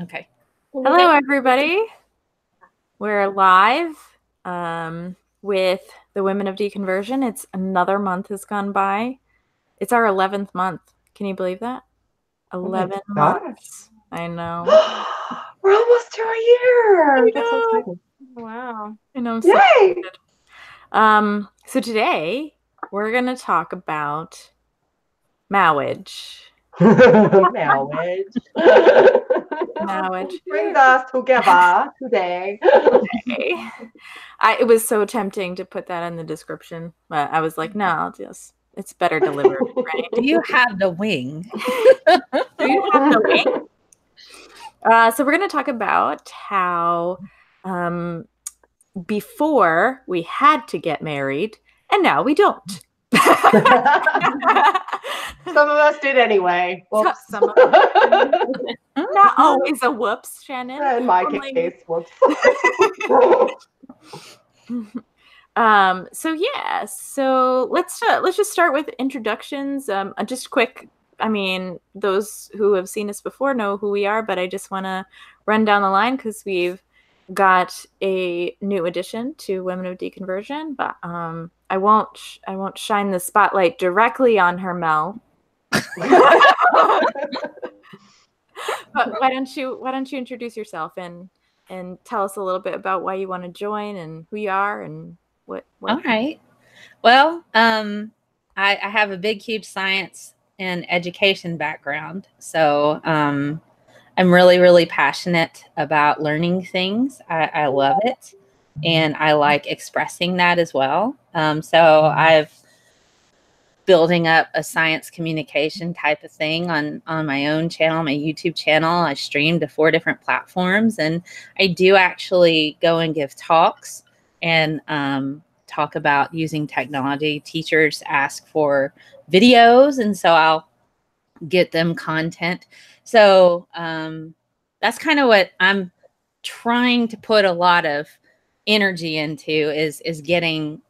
Okay. Hello, everybody. We're live with the Women of Deconversion. It's another month has gone by. It's our 11th month. Can you believe that? 11 months. I know. We're almost to a year. That's so exciting. Wow. I know. I'm so excited. So today we're going to talk about marriage. Marriage. Brings us together today. It was so tempting to put that in the description, but I was like, no, it's better delivered. Right? Do you have the wing? Do you have the wing? So we're going to talk about how before we had to get married, and now we don't. Some of us did anyway. Whoops. Some of us. Not always a whoops, Shannon. In my case, whoops. So let's just start with introductions. Just quick. I mean, those who have seen us before know who we are, but I just want to run down the line because we've got a new addition to Women of Deconversion. But I won't shine the spotlight directly on her, Mel. But why don't you introduce yourself and tell us a little bit about why you want to join and who you are and what. All right. Well, I have a big, huge science and education background. So I'm really, really passionate about learning things. I love it. And I like expressing that as well. So I've building up a science communication type of thing on my own channel, my YouTube channel. I stream to 4 different platforms, and I do actually go and give talks and talk about using technology. Teachers ask for videos, and so I'll get them content. So that's kind of what I'm trying to put a lot of energy into is getting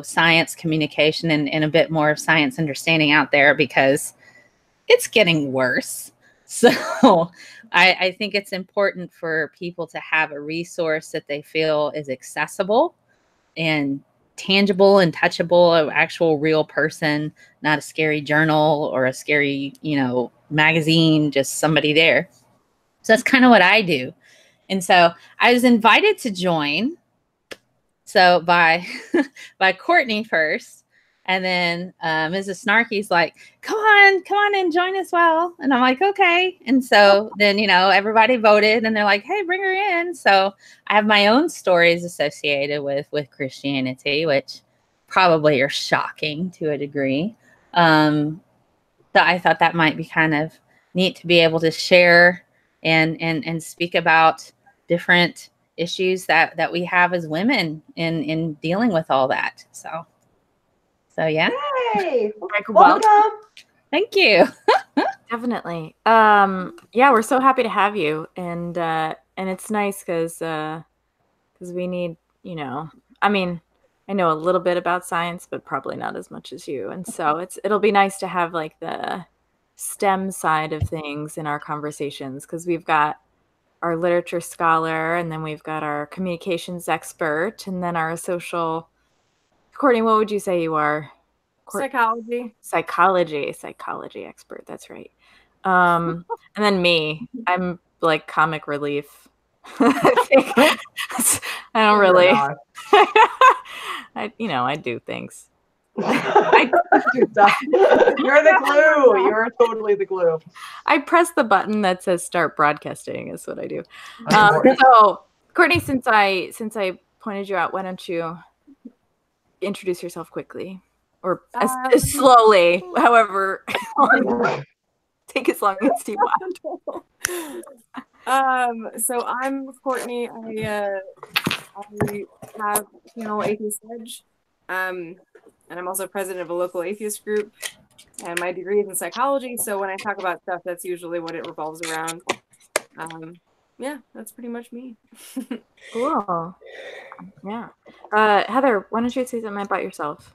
science communication and a bit more of science understanding out there, because it's getting worse. So I think it's important for people to have a resource that they feel is accessible and tangible and touchable, an actual real person, not a scary journal or a scary, magazine, just somebody there. So that's kind of what I do. And so I was invited to join. So by Courtney first, and then Mrs. Snarky's like, come on and join us. Well, and I'm like, okay. And so then, everybody voted and they're like, hey, bring her in. So I have my own stories associated with Christianity, which probably are shocking to a degree. So I thought that might be kind of neat to be able to share and speak about different issues that we have as women in dealing with all that. So yeah. Yay! Welcome. Thank you. Definitely. Yeah, we're so happy to have you, and it's nice because we need, I mean, I know a little bit about science, but probably not as much as you, and so it'll be nice to have like the STEM side of things in our conversations, because we've got our literature scholar, and then we've got our communications expert, and then our social. Courtney, what would you say you are? Psychology expert. That's right. And then me, I'm like comic relief. I don't really. I do things. You're the glue. You're totally the glue. I press the button that says start broadcasting is what I do. So Courtney, since I pointed you out, why don't you introduce yourself quickly or as slowly, however, take as long as you want. So I'm Courtney. I have channel Atheist Edge. And I'm also president of a local atheist group, and my degree is in psychology. So when I talk about stuff, that's usually what it revolves around. Yeah, that's pretty much me. Cool. Yeah. Heather, why don't you say something about yourself?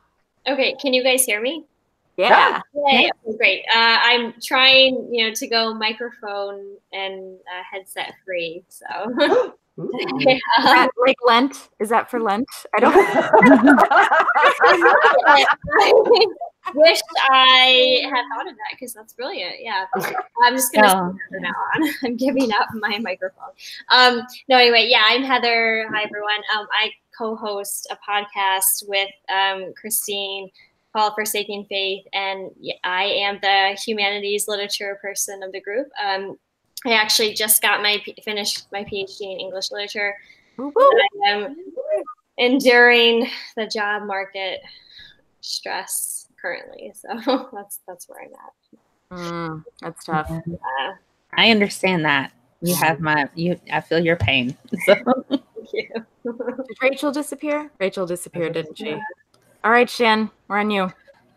Okay. Can you guys hear me? Yeah. Yay. Okay, great. I'm trying, to go microphone and headset free. So Is that like Lent? Is that for Lent? I don't. I wish I had thought of that because that's brilliant. Yeah, I'm just gonna say that from now on. I'm giving up my microphone. No, anyway, yeah, I'm Heather. Hi, everyone. I co-host a podcast with Christine called Forsaking Faith, and I am the humanities literature person of the group. I actually just got finished my PhD in English literature. I am enduring the job market stress currently, so that's where I'm at. That's tough. I understand that. You have I feel your pain. So. Thank you. Did Rachel disappear? Rachel disappeared, didn't she? All right, Shan, we're on you.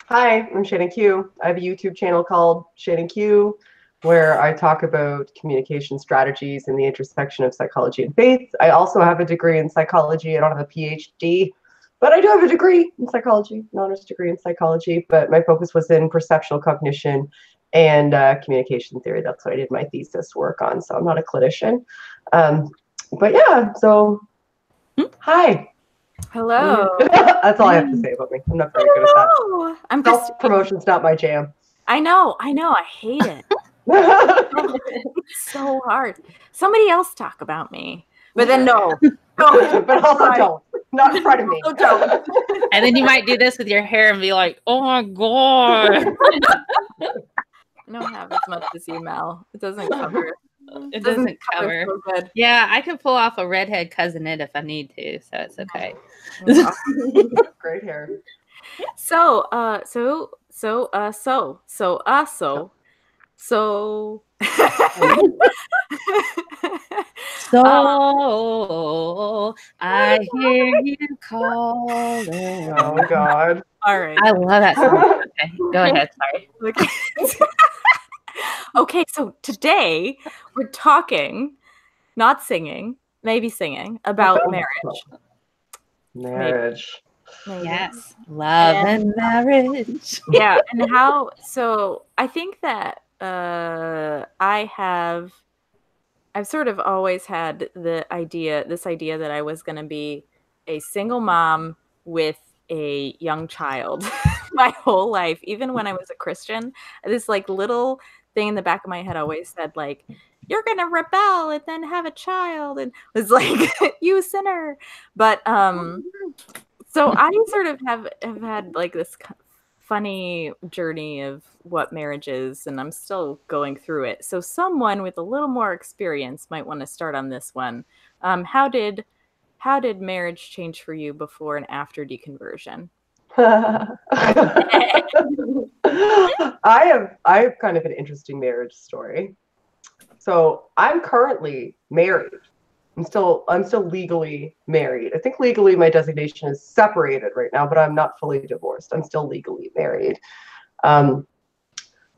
Hi, I'm Shannon Q. I have a YouTube channel called Shannon Q, where I talk about communication strategies and the intersection of psychology and faith. I also have a degree in psychology. I don't have a PhD, but I do have a degree in psychology, an honors degree in psychology, but my focus was in perceptual cognition and communication theory. That's what I did my thesis work on, so I'm not a clinician. But yeah, so hi. Hello. That's all I have to say about me. I'm not very good at that. I'm Self-promotion's not my jam. I know. I hate it. It's so hard. Somebody else talk about me. But then no. But also don't. Not in front of me. Don't. And then you might do this with your hair and be like, oh my God. I don't have as much as you, Mel. It doesn't cover. It doesn't cover. So good. Yeah, I can pull off a redhead cousinette if I need to, so it's okay. Great hair. So I hear you calling. Oh God. All right. I love that song. Okay, go ahead. Sorry. Okay, so today we're talking, not singing, maybe singing, about marriage. Marriage. Maybe. Yes. Love and marriage. Yeah, and how, so I think that I've sort of always had this idea that I was going to be a single mom with a young child my whole life, even when I was a Christian. This like little thing in the back of my head always said like, you're going to rebel and then have a child, and was like, you sinner. But so I sort of have had like this funny journey of what marriage is, and I'm still going through it. So someone with a little more experience might want to start on this one. How did marriage change for you before and after deconversion? I have kind of an interesting marriage story. So I'm currently married. I'm still legally married. I think legally my designation is separated right now, but I'm not fully divorced. I'm still legally married. I'm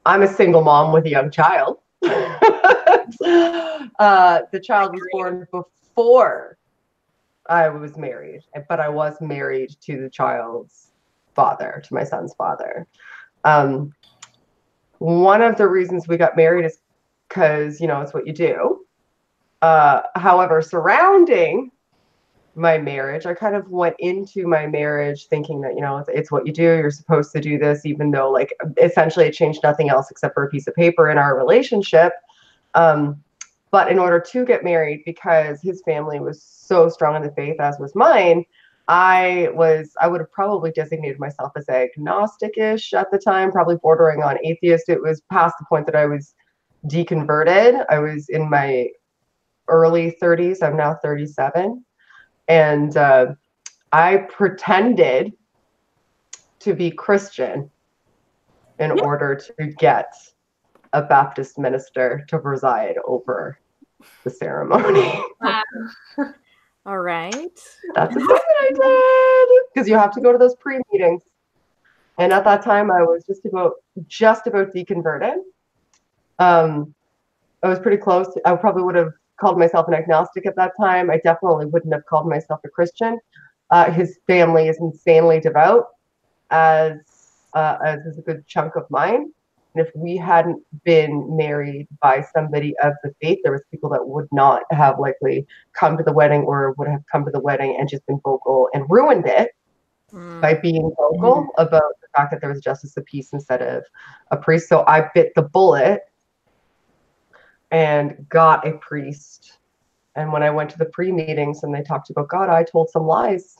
a single mom with a young child. The child was born before I was married, but I was married to the child's father, to my son's father. One of the reasons we got married is because, it's what you do. However, surrounding my marriage, I kind of went into my marriage thinking that, it's what you do. You're supposed to do this, even though like essentially it changed nothing else except for a piece of paper in our relationship. But in order to get married, because his family was so strong in the faith, as was mine, I would have probably designated myself as agnostic-ish at the time, probably bordering on atheist. It was past the point that I was deconverted. I was in my early 30s. I'm now 37. And I pretended to be Christian in order to get a Baptist minister to preside over the ceremony. Wow. All right. That's a thing that I did, because you have to go to those pre-meetings. And at that time, I was just about deconverted. I was pretty close. I probably would have called myself an agnostic at that time. I definitely wouldn't have called myself a Christian. His family is insanely devout, as as is a good chunk of mine. And if we hadn't been married by somebody of the faith, there was people that would not have likely come to the wedding, or would have come to the wedding and just been vocal and ruined it by being vocal about the fact that there was justice of peace instead of a priest. So I bit the bullet and got a priest. And when I went to the pre-meetings and they talked about God, I told some lies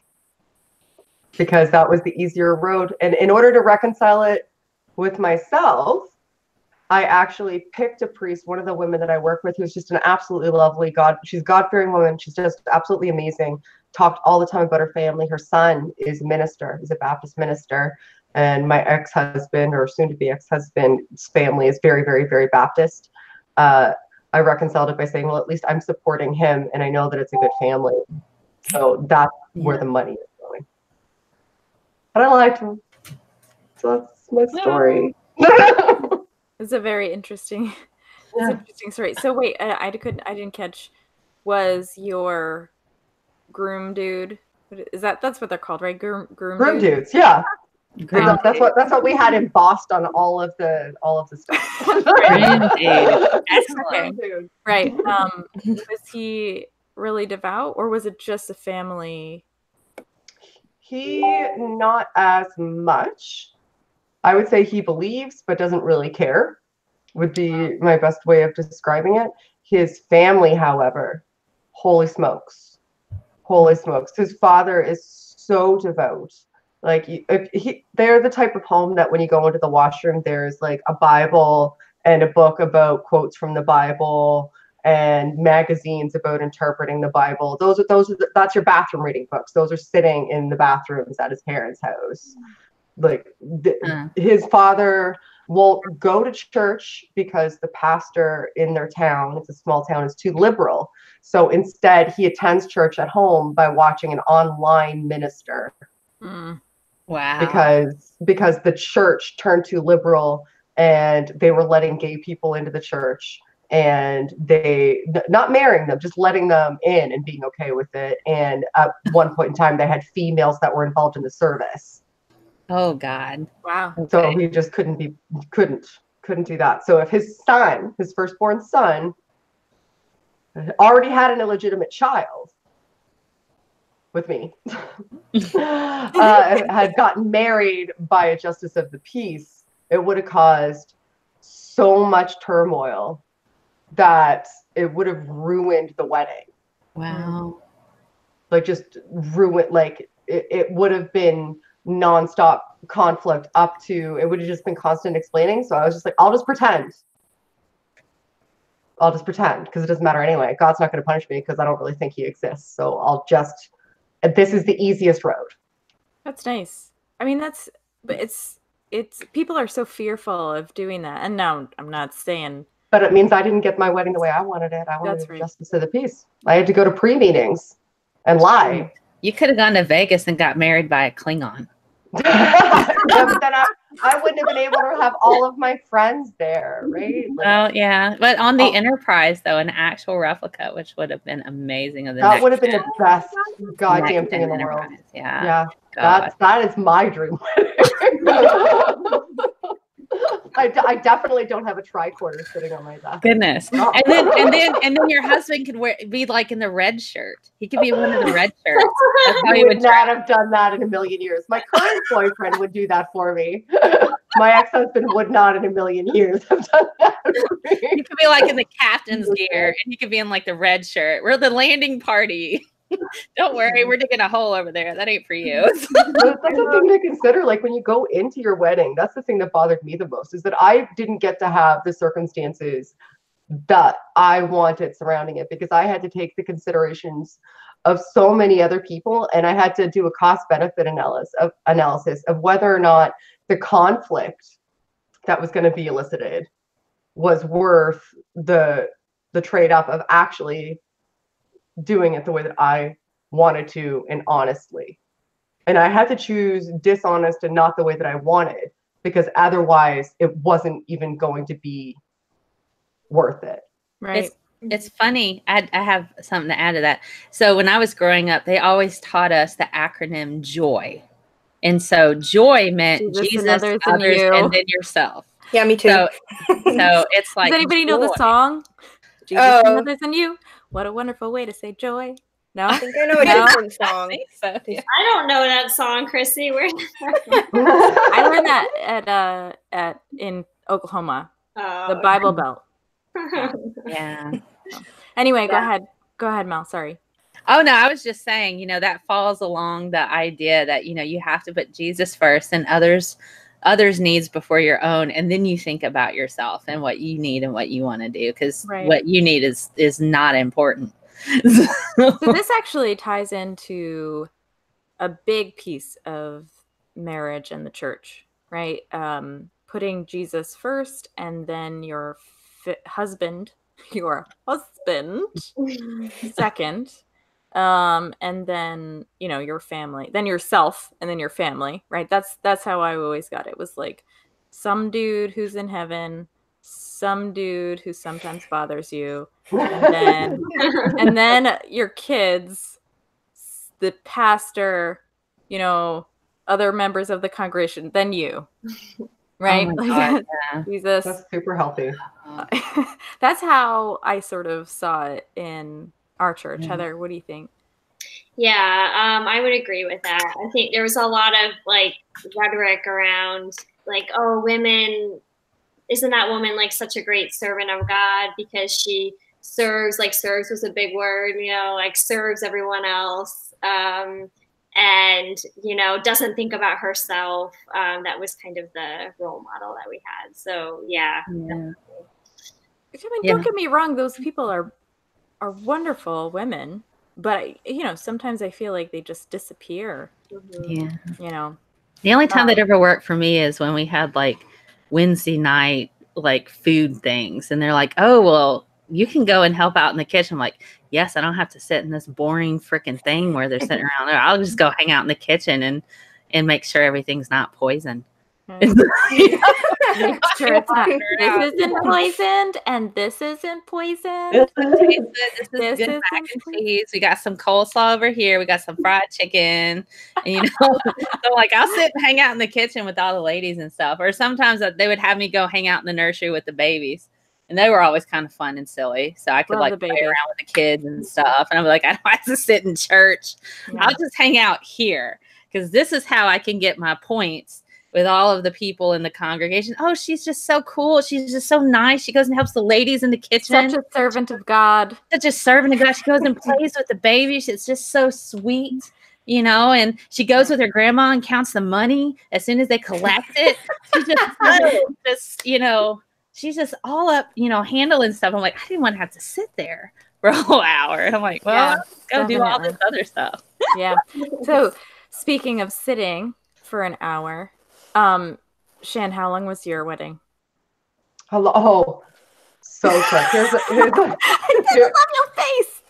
because that was the easier road. And in order to reconcile it with myself, I actually picked a priest, one of the women that I work with, who's just an absolutely lovely she's a God-fearing woman. She's just absolutely amazing. Talked all the time about her family. Her son is a minister. He's a Baptist minister. And my ex-husband, or soon-to-be ex-husband's family, is very, very, very Baptist. I reconciled it by saying, well, at least I'm supporting him, and I know that it's a good family. So that's where the money is going. But I liked him. So that's my story. It's a very interesting, interesting story. So wait, I didn't catch. Was your groom dude? That's what they're called, right? Groom dudes, yeah. That's what we had embossed on all of the stuff. Excellent. Right. Was he really devout, or was it just a family? He not as much. I would say he believes, but doesn't really care, would be my best way of describing it. His family, however, holy smokes. His father is so devout. Like, they're the type of home that when you go into the washroom, there's like a Bible and a book about quotes from the Bible and magazines about interpreting the Bible. That's your bathroom reading books. Those are sitting in the bathrooms at his parents' house. Like, his father won't go to church because the pastor in their town, it's a small town, is too liberal. So instead, he attends church at home by watching an online minister. Wow. Because the church turned too liberal and they were letting gay people into the church, and they not marrying them, just letting them in and being okay with it. And at one point in time, they had females that were involved in the service. Oh God. Wow. Okay. So he just couldn't do that. So if his son, his firstborn son, already had an illegitimate child with me, had gotten married by a justice of the peace, it would have caused so much turmoil that it would have ruined the wedding. Wow. Like, just ruined, like it would have been nonstop conflict up to, it would have just been constant explaining. So I was just like, I'll just pretend because it doesn't matter anyway. God's not going to punish me because I don't really think he exists. So this is the easiest road. That's nice. I mean, but it's people are so fearful of doing that. And no, I'm not saying. But it means I didn't get my wedding the way I wanted it. I wanted justice of the peace. I had to go to pre-meetings and lie. You could have gone to Vegas and got married by a Klingon. Yeah, but then I wouldn't have been able to have all of my friends there, right? Well, yeah, but on the Enterprise, though, an actual replica, which would have been amazing. That would have been the best goddamn thing in the world. Yeah, that is my dream I definitely don't have a tricorder sitting on my desk. Goodness. And then your husband could be like in the red shirt. He could be one of the red shirts. That's how he would not have done that in a million years. My current boyfriend would do that for me. My ex-husband would not in a million years have done that for me. He could be like in the captain's gear, and he could be in like the red shirt. We're the landing party. Don't worry, we're digging a hole over there. That ain't for you. That's the thing to consider. Like, when you go into your wedding, that's the thing that bothered me the most, is that I didn't get to have the circumstances that I wanted surrounding it, because I had to take the considerations of so many other people, and I had to do a cost-benefit analysis of whether or not the conflict that was going to be elicited was worth the trade-off of actually doing it the way that I wanted to and honestly. And I had to choose dishonest and not the way that I wanted, because otherwise it wasn't even going to be worth it. Right. It's funny. I have something to add to that. So when I was growing up, they always taught us the acronym JOY. And so joy meant Jesus Jesus, and others and others, you. and then yourself. Yeah, me too. So it's like, Does anybody know the joy. song? Jesus Oh. and others and you. What a wonderful way to say joy. No? I think I know a No? different I song. think so. Yeah. I don't know that song, Chrissy. Where? I learned that in Oklahoma, the Bible Belt. Yeah. Anyway, go ahead, Mel. Sorry. Oh, no, I was just saying, you know, that falls along the idea that, you know, you have to put Jesus first and others' needs before your own. And then you think about yourself and what you need and what you want to do, because what you need is not important. So this actually ties into a big piece of marriage and the church, right? Putting Jesus first, and then your husband second, and then, you know, your family, then yourself, and then your family, right? That's how I always got it. It was like some dude who's in heaven, some dude who sometimes bothers you, and then your kids, the pastor, you know, other members of the congregation, then you, right? Oh my God, yeah. Jesus. That's super healthy. That's how I sort of saw it in our church. Heather, what do you think? Yeah, I would agree with that. I think there was a lot of like rhetoric around like, oh, women, isn't that woman like such a great servant of God because she serves, like serves was a big word, you know, like serves everyone else, and, you know, doesn't think about herself. That was kind of the role model that we had. So yeah. I mean, don't get me wrong; those people are wonderful women, but you know, sometimes I feel like they just disappear. Yeah. You know, the only time that ever worked for me is when we had like Wednesday night like food things, and they're like, oh, well, you can go and help out in the kitchen. I'm like, yes, I don't have to sit in this boring freaking thing where they're sitting around there. I'll just go hang out in the kitchen and make sure everything's not poisoned. Make sure it's not. This isn't poisoned, and this isn't poisoned. This is good mac and cheese. We got some coleslaw over here. We got some fried chicken. And, you know, so like I'll sit and hang out in the kitchen with all the ladies and stuff. Or sometimes they would have me go hang out in the nursery with the babies. And they were always kind of fun and silly. So I could like play around with the kids and stuff. And I'm like, I don't have to sit in church. Yeah. I'll just hang out here because this is how I can get my points with all of the people in the congregation. Oh, she's just so cool. She's just so nice. She goes and helps the ladies in the kitchen. Such a servant of God. Such a servant of God. She goes and plays with the babies. It's just so sweet, you know, and she goes with her grandma and counts the money as soon as they collect it. She's just, you know, she's just all up, you know, handling stuff. I'm like, I didn't want to have to sit there for a whole hour. And I'm like, well, go do all this other stuff. Yeah. So speaking of sitting for an hour, Shan, how long was your wedding? Hello. Oh, so quick. Here's I love your face.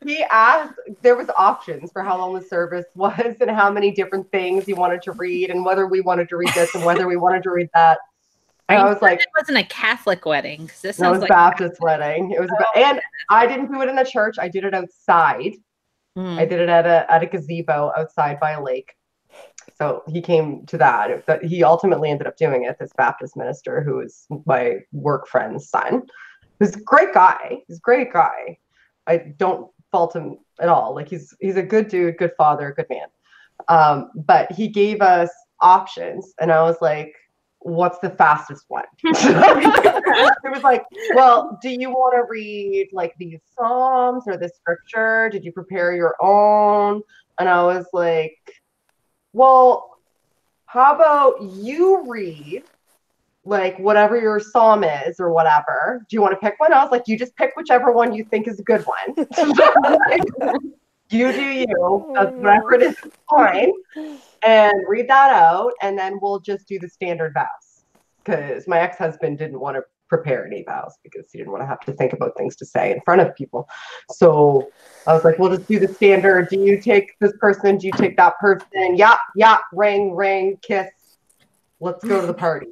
He asked, there was options for how long the service was and how many different things he wanted to read and whether we wanted to read this and whether we wanted to read that. And I was like, it wasn't a Catholic wedding. This was like Baptist wedding. It was, and I didn't do it in the church. I did it outside. I did it at a gazebo outside by a lake. So he came to that, but he ultimately ended up doing it. This Baptist minister, who is my work friend's son, who's a great guy. He's a great guy. I don't fault him at all. Like he's a good dude, good father, good man. But he gave us options, and I was like, "What's the fastest one?" It was like, "Well, do you want to read like these Psalms or this scripture? Did you prepare your own?" And I was like, well, how about you read like whatever your psalm is or whatever? Do you want to pick one? I was like, you just pick whichever one you think is a good one. You do you. Whatever it is, fine. And read that out. And then we'll just do the standard vows. Because my ex-husband didn't want to prepare any vows because he didn't want to have to think about things to say in front of people. So I was like, we'll just do the standard. Do you take this person? Do you take that person? Yeah, ring, kiss. Let's go to the party.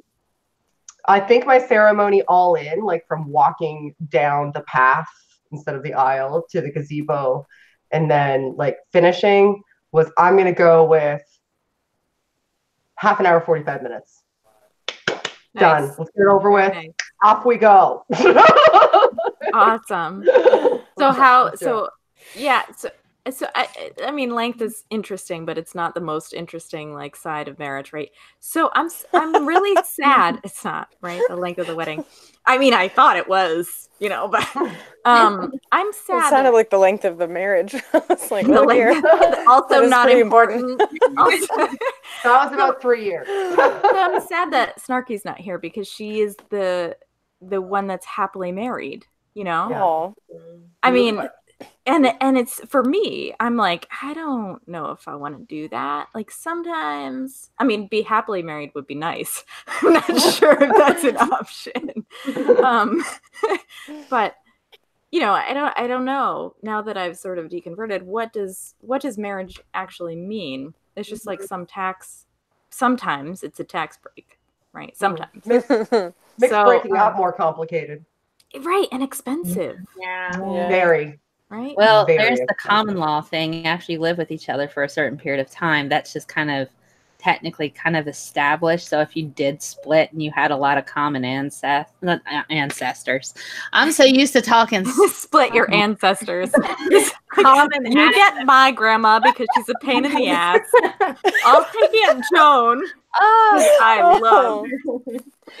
I think my ceremony all in, like from walking down the path instead of the aisle to the gazebo and then like finishing was I'm going to go with half an hour, 45 minutes. Nice. Done. Let's get it over with. Nice. Off we go. Awesome. So I mean, length is interesting, but it's not the most interesting like side of marriage, right? So I'm really sad. It's not, right? The length of the wedding. I mean, I thought it was, but I'm sad. It sounded like the length of the marriage. It's like, the oh dear. also That is not pretty important. Also, That was about 3 years. I'm sad that Snarky's not here because she is the one that's happily married, Oh. I mean, and it's for me, I'm like, I don't know if I want to do that. Like sometimes, I mean, be happily married would be nice. I'm not sure if that's an option. But I don't know. Now that I've sort of deconverted, what does marriage actually mean? It's just like sometimes it's a tax break, right? Sometimes. Makes breaking up more complicated. Right, and expensive. Yeah. Very. Right? Well, Very there's the expensive. common law thing. After you live with each other for a certain period of time, that's just kind of technically kind of established. So if you did split and you had a lot of common ancestors, I'm so used to talking. Split your ancestors. Common You get my grandma because she's a pain in the ass. I'll take Aunt Joan. Oh, I love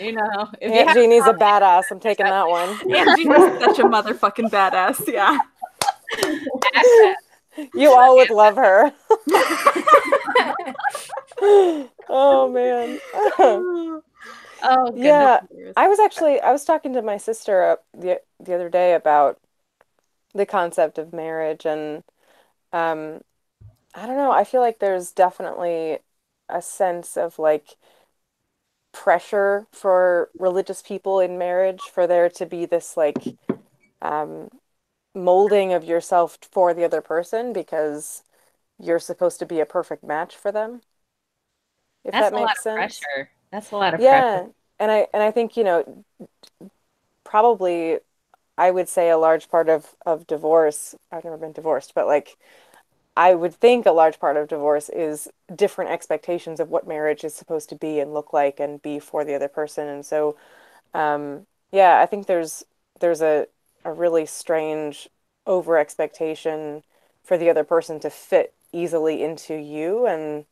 if you Aunt have Jeannie's a badass. I'm taking that one. Aunt Jeannie's such a motherfucking badass. Yeah. You all would love her. Oh man. Oh, Yeah, I was talking to my sister the other day about the concept of marriage, and I don't know, I feel like there's definitely a sense of like pressure for religious people in marriage for there to be this like molding of yourself for the other person because you're supposed to be a perfect match for them. If That's that a lot makes of sense. pressure. That's a lot of Yeah. pressure. And I think, probably I would say a large part of divorce, I've never been divorced, but like I would think a large part of divorce is different expectations of what marriage is supposed to be and look like and be for the other person. And so, yeah, I think there's a really strange over expectation for the other person to fit easily into you, and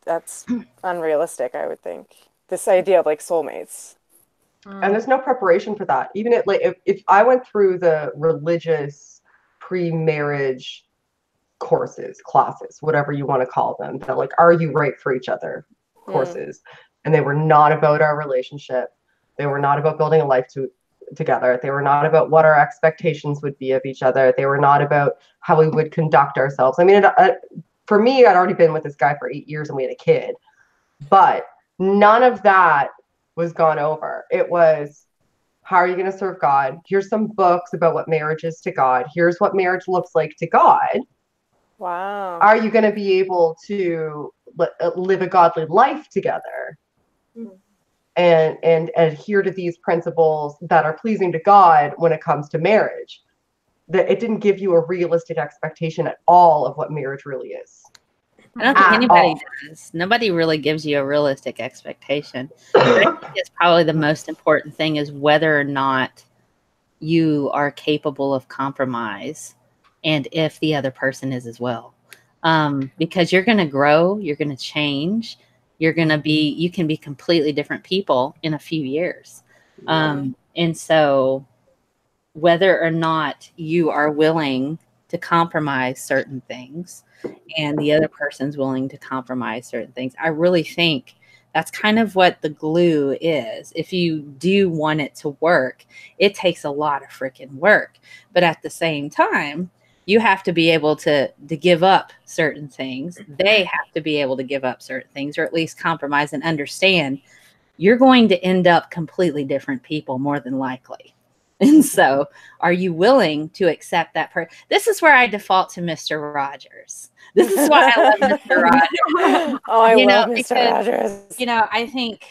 that's unrealistic, I would think. This idea of like soulmates. And there's no preparation for that. Even if I went through the religious pre-marriage courses, classes, whatever you want to call them, that like, are you right for each other courses? And they were not about our relationship. They were not about building a life together. They were not about what our expectations would be of each other. They were not about how we would conduct ourselves. I mean, for me, I'd already been with this guy for 8 years and we had a kid, but none of that was gone over. It was, how are you going to serve God? Here's some books about what marriage is to God. Here's what marriage looks like to God. Wow. Are you going to be able to live a godly life together and adhere to these principles that are pleasing to God when it comes to marriage? That it didn't give you a realistic expectation at all of what marriage really is. I don't think anybody does. Nobody really gives you a realistic expectation. But I think it's probably the most important thing is whether or not you are capable of compromise and if the other person is as well. Because you're going to grow, you're going to change, you can be completely different people in a few years. And so whether or not you are willing to compromise certain things and the other person's willing to compromise certain things, I really think that's kind of what the glue is. If you do want it to work, it takes a lot of freaking work. But at the same time, you have to be able to give up certain things. They have to be able to give up certain things, or at least compromise and understand you're going to end up completely different people more than likely. And so are you willing to accept that This is where I default to Mr. Rogers. This is why I love Mr. Rogers. Oh, I love Mr. Rogers. I think,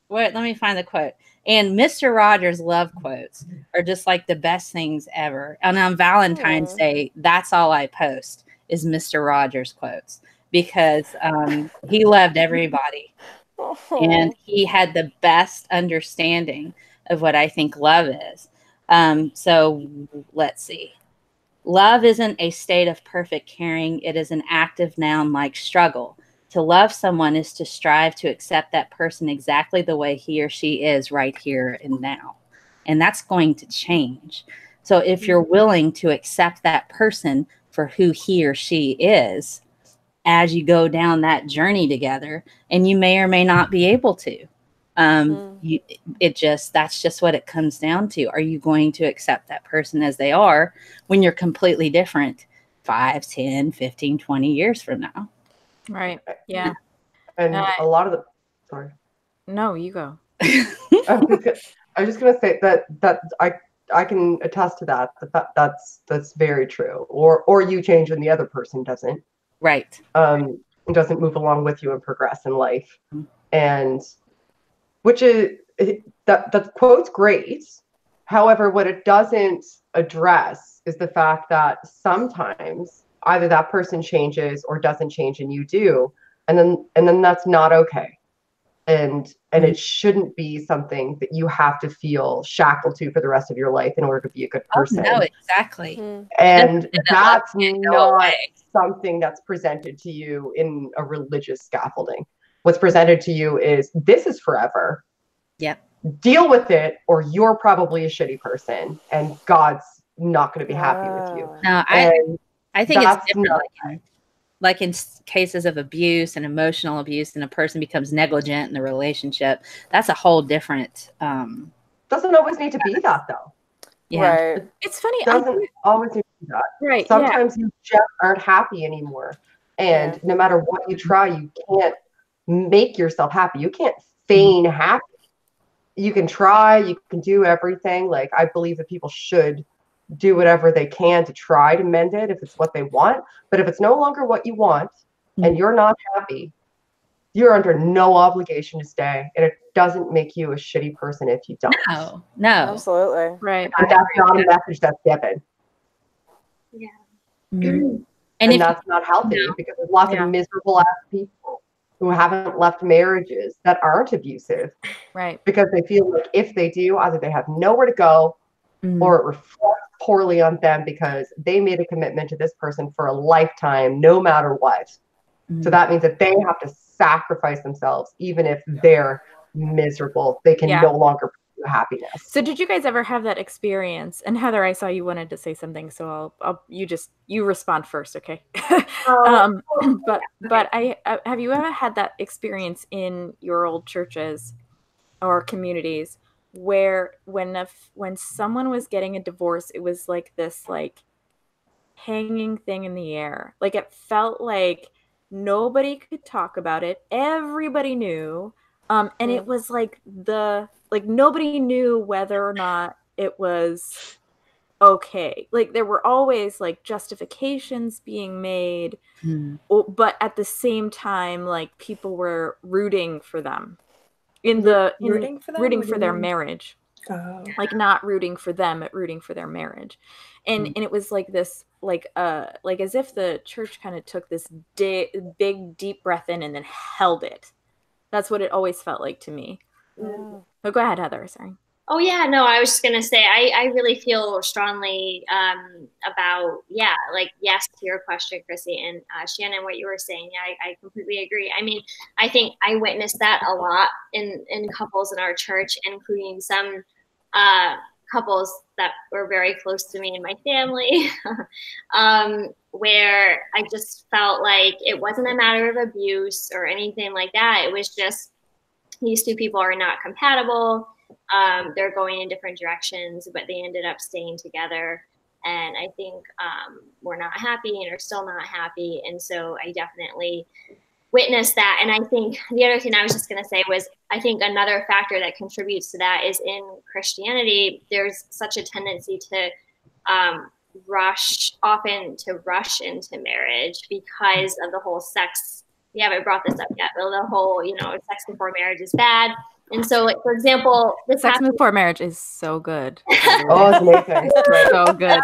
let me find the quote. And Mr. Rogers' love quotes are just like the best things ever. And on Valentine's Day, that's all I post is Mr. Rogers quotes. because he loved everybody. Oh. And he had the best understanding of what I think love is. So let's see. Love isn't a state of perfect caring. It is an active noun like struggle. To love someone is to strive to accept that person exactly the way he or she is right here and now. And that's going to change. So if you're willing to accept that person for who he or she is, as you go down that journey together, and you may or may not be able to, that's just what it comes down to. Are you going to accept that person as they are when you're completely different 5, 10, 15, 20 years from now? Right. Yeah. And a lot of the, sorry. No, you go. I was just gonna say that I can attest to that. That's very true. Or you change and the other person doesn't. Right. Doesn't move along with you and progress in life. And which is that quote's great. However, what it doesn't address is the fact that sometimes either that person changes or doesn't change and you do, and then that's not okay. And it shouldn't be something that you have to feel shackled to for the rest of your life in order to be a good person. Oh, no, exactly. And that's not something that's presented to you in a religious scaffolding. What's presented to you is this is forever. Yep. Deal with it, or you're probably a shitty person, and God's not going to be happy with you. No, I think it's different. Like in cases of abuse and emotional abuse, and a person becomes negligent in the relationship, that's a whole different. Doesn't always need to be that, though. Yeah. Right. It's funny. Doesn't always need to be that. Right. Sometimes you just aren't happy anymore, and no matter what you try, you can't make yourself happy. You can't feign happy. You can try. You can do everything. Like, I believe that people should do whatever they can to try to mend it if it's what they want. But if it's no longer what you want and you're not happy, you're under no obligation to stay. And it doesn't make you a shitty person if you don't. No. Absolutely. Right. And that's not a message that's given. Yeah. And that's not healthy because there's lots of miserable ass people who haven't left marriages that aren't abusive. Right. Because they feel like if they do, either they have nowhere to go or it reflects poorly on them because they made a commitment to this person for a lifetime, no matter what. So that means that they have to sacrifice themselves, even if they're miserable. They can no longer pursue happiness. So did you guys ever have that experience? And Heather, I saw you wanted to say something, so you respond first, okay? But have you ever had that experience in your old churches or communities where when someone was getting a divorce, it was like this hanging thing in the air? Like, it felt like nobody could talk about it. Everybody knew. And it was like nobody knew whether or not it was okay. Like, there were always justifications being made, but at the same time, people were rooting for them. Rooting for their marriage. Not rooting for them, but rooting for their marriage. And it was like this, as if the church kind of took this big deep breath in and then held it. That's what it always felt like to me. Oh, go ahead, Heather. Sorry. Oh yeah, no, I was just gonna say I really feel strongly about yes to your question, Chrissy, and Shannon, what you were saying. Yeah, I completely agree. I mean, I think I witnessed that a lot in couples in our church, including some couples that were very close to me and my family, where I just felt like it wasn't a matter of abuse or anything like that. It was just these two people are not compatible. They're going in different directions, but they ended up staying together. And I think we're not happy and are still not happy. And so I definitely witnessed that. And I think the other thing I was just going to say was, I think another factor that contributes to that is in Christianity, there's such a tendency to rush into marriage because of the whole sex. We haven't brought this up yet, but the whole, sex before marriage is bad. And so, for example, sex before marriage is so good. Oh, it's amazing. So good.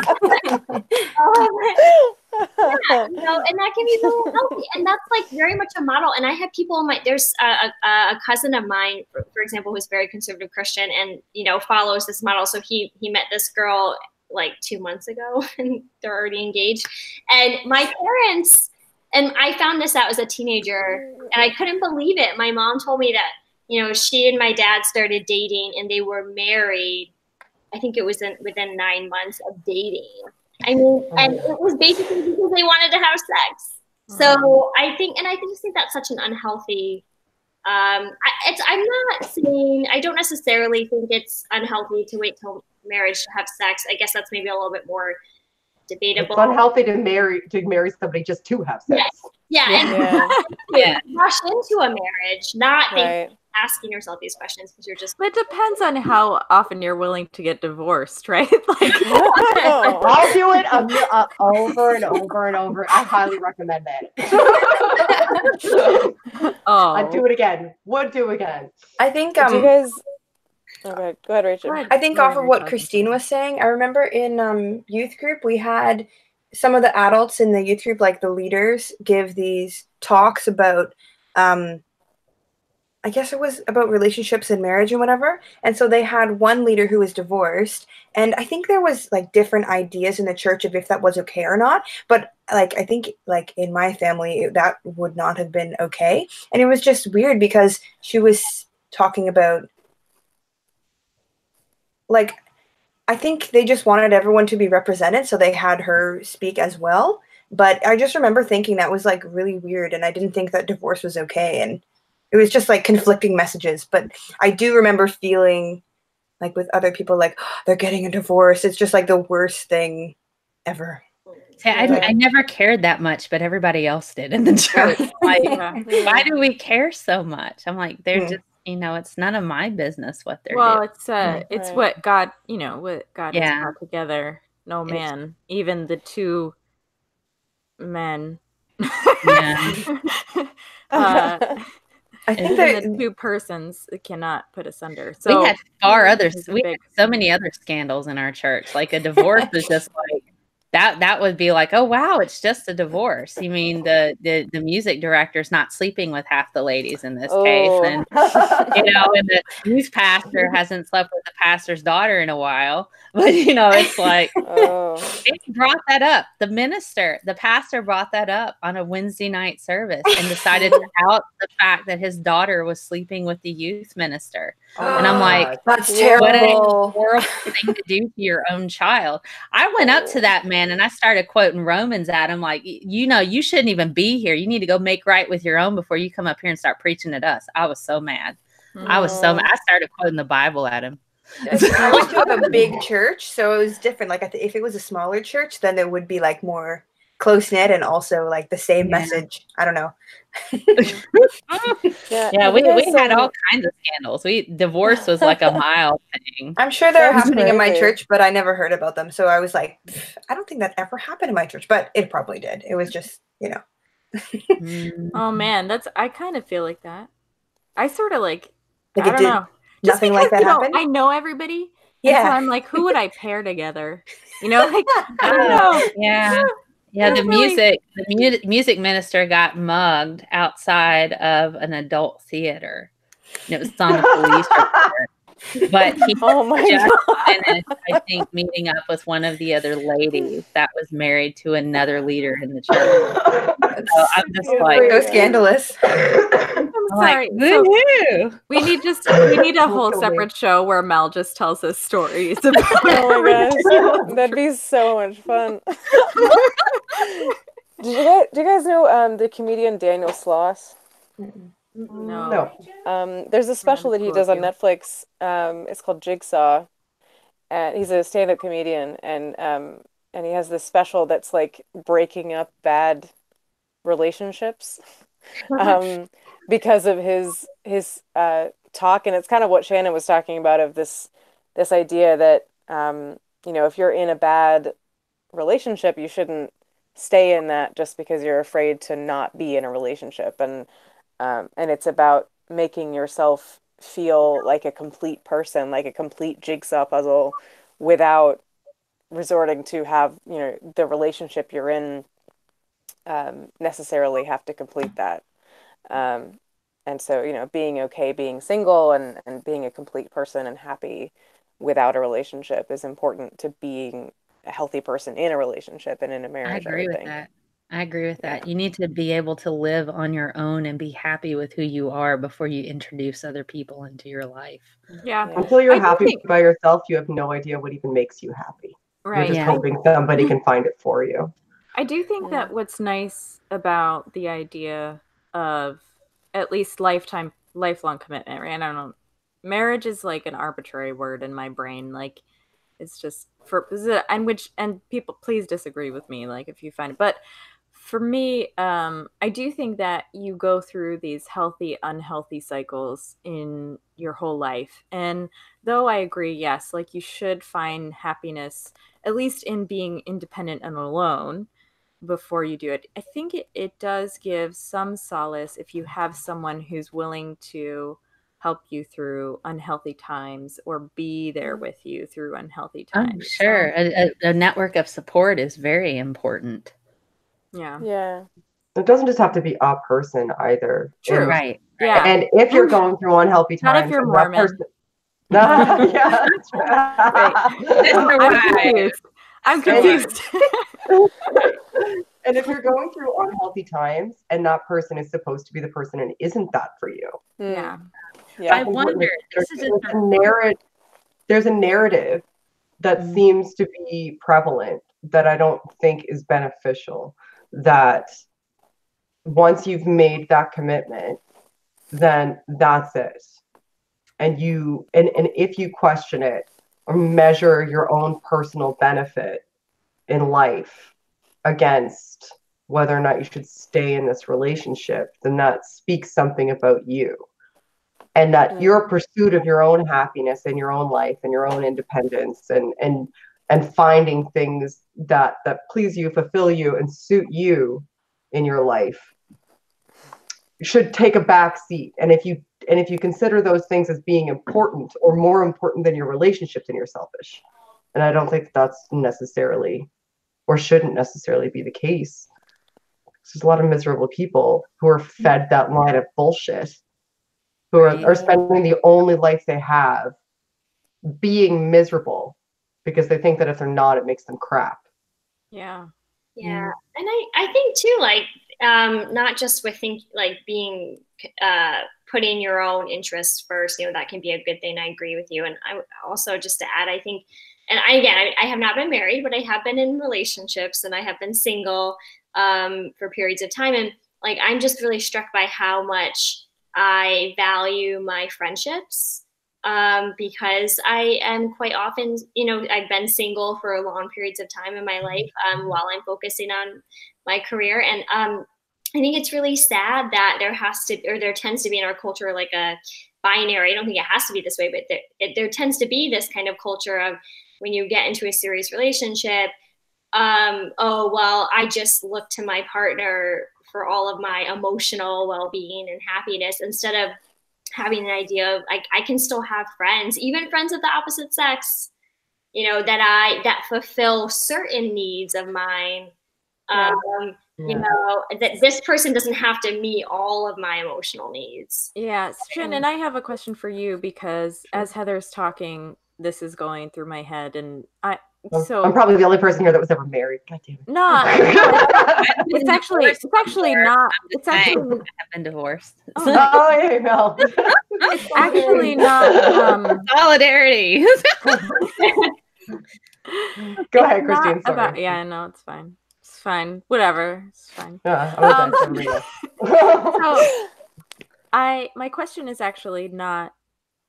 And that can be really healthy. And that's like very much a model. And I have people in there's a cousin of mine, for example, who's very conservative Christian and, follows this model. So he met this girl like 2 months ago and they're already engaged. And my parents, and I found this out as a teenager and I couldn't believe it. My mom told me that, she and my dad started dating and they were married. I think it was within 9 months of dating. I mean, and it was basically because they wanted to have sex. So I just think that's such an unhealthy. I'm not saying, I don't necessarily think it's unhealthy to wait till marriage to have sex. I guess that's maybe a little bit more debatable. It's unhealthy to marry somebody just to have sex. Rush into a marriage, not asking yourself these questions because you're just. It depends on how often you're willing to get divorced, right? I'll do it over and over and over. I highly recommend it. I'd do it again. Would do again. I think. Do you guys? Okay, go ahead, Rachel. I think off of what Christine was saying, I remember in youth group we had some of the adults in the youth group, like the leaders, give these talks about. I guess it was about relationships and marriage and whatever. And so they had one leader who was divorced. And I think there was like different ideas in the church of if that was okay or not. But like, I think like in my family, that would not have been okay. And it was just weird because she was talking about like, I think they just wanted everyone to be represented. So they had her speak as well. But I just remember thinking that was like really weird. And I didn't think that divorce was okay. And it was just like conflicting messages. But I do remember feeling like with other people, like, oh, they're getting a divorce. It's just like the worst thing ever. See, I never cared that much, but everybody else did in the church. Like, why do we care so much? I'm like, they're just, it's none of my business what they're doing. Well, it's what God, what God has brought together. No man, even the two men. I think the two persons cannot put asunder. So we had we had so many other scandals in our church. Like a divorce was just like that would be like, oh wow, it's just a divorce. You mean the music director's not sleeping with half the ladies in this case, and and the youth pastor hasn't slept with the pastor's daughter in a while. But it's like they brought that up. The pastor brought that up on a Wednesday night service and decided to out the fact that his daughter was sleeping with the youth minister. And I'm like, that's terrible. What a horrible thing to do to your own child. I went up to that man and I started quoting Romans at him, like, you shouldn't even be here. You need to go make right with your own before you come up here and start preaching at us. I was so mad. I started quoting the Bible at him. I went to a big church, so it was different. Like if it was a smaller church, then it would be like more close knit and also like the same message. I don't know. We had all kinds of scandals. Divorce was like a mild thing. I'm sure they're happening in my church, but I never heard about them. So I was like, I don't think that ever happened in my church, but it probably did. It was just, Oh man, I kind of feel like that. I sort of like I it don't did. know. Just Nothing like that happened. I know everybody. Yeah. So I'm like, who would I pair together? Like I don't know. Yeah. Yeah, the music minister got mugged outside of an adult theater. And it was on the police report. But he just finished, I think, meeting up with one of the other ladies that was married to another leader in the church. So I'm just like, so scandalous. I'm sorry. So we need a whole separate show where Mel just tells us stories about oh my gosh, that'd be so much fun. Do you guys know the comedian Daniel Sloss? No. There's a special that he does on Netflix. It's called Jigsaw, and he's a stand-up comedian, and he has this special that's like breaking up bad relationships. Because of his talk, and it's kind of what Shannon was talking about of this idea that if you're in a bad relationship, you shouldn't stay in that just because you're afraid to not be in a relationship, and it's about making yourself feel like a complete person, like a complete jigsaw puzzle, without resorting to have the relationship you're in necessarily have to complete that. And so, you know, being okay being single and being a complete person and happy without a relationship is important to being a healthy person in a relationship and in a marriage, I would think. That. I agree with that. You need to be able to live on your own and be happy with who you are before you introduce other people into your life. Yeah. Until you're happy by yourself, you have no idea what even makes you happy. Right. You're just hoping somebody can find it for you. I do think that what's nice about the idea of at least lifelong commitment, right? I don't know. Marriage is like an arbitrary word in my brain. Like, it's just and people please disagree with me, like, if you find it. But for me, I do think that you go through these healthy, unhealthy cycles in your whole life. And though I agree, yes, like, you should find happiness, at least in being independent and alone before you do it. I think it does give some solace if you have someone who's willing to help you through unhealthy times or be there with you through unhealthy times. Oh, sure. So, a network of support is very important. Yeah. Yeah. It doesn't just have to be a person either. True. Right. Yeah. And if you're going through unhealthy times, not if you're Mormon. Yeah, that's right. I'm confused. And if you're going through unhealthy times and that person is supposed to be the person and isn't that for you? Yeah. Yeah. I wonder, there's a narrative that seems to be prevalent that I don't think is beneficial, that once you've made that commitment, then that's it. And if you question it or measure your own personal benefit in life against whether or not you should stay in this relationship, then that speaks something about you. And that your pursuit of your own happiness and your own life and your own independence and finding things that please you, fulfill you, and suit you in your life should take a back seat. And if you consider those things as being important or more important than your relationships, then you're selfish. And I don't think that's necessarily or shouldn't necessarily be the case. There's a lot of miserable people who are fed that line of bullshit, who are spending the only life they have being miserable because they think that if they're not, it makes them crap. Yeah. Yeah. And I think too, like, not just with being putting your own interests first, you know, that can be a good thing. I agree with you. And I also, just to add, I think, and I have not been married, but I have been in relationships and I have been single for periods of time. And like, I'm just really struck by how much I value my friendships because I am quite often, you know, I've been single for long periods of time in my life while I'm focusing on my career. And I think it's really sad that there tends to be in our culture like a binary. I don't think it has to be this way, but there tends to be this kind of culture of when you get into a serious relationship, oh, well, I just look to my partner for all of my emotional well-being and happiness, instead of having an idea of like, I can still have friends, even friends of the opposite sex, you know, that fulfill certain needs of mine. You know, that this person doesn't have to meet all of my emotional needs. Yeah, Jen, and I have a question for you because as Heather's talking, this is going through my head, and I'm probably the only person here that was ever married. God damn it. No, it's actually not. It's actually I've been divorced. Oh, yeah, no. It's actually not solidarity. Go ahead, Christine. Sorry. Yeah, no, it's fine. It's fine. Whatever. It's fine. Yeah, my question is actually not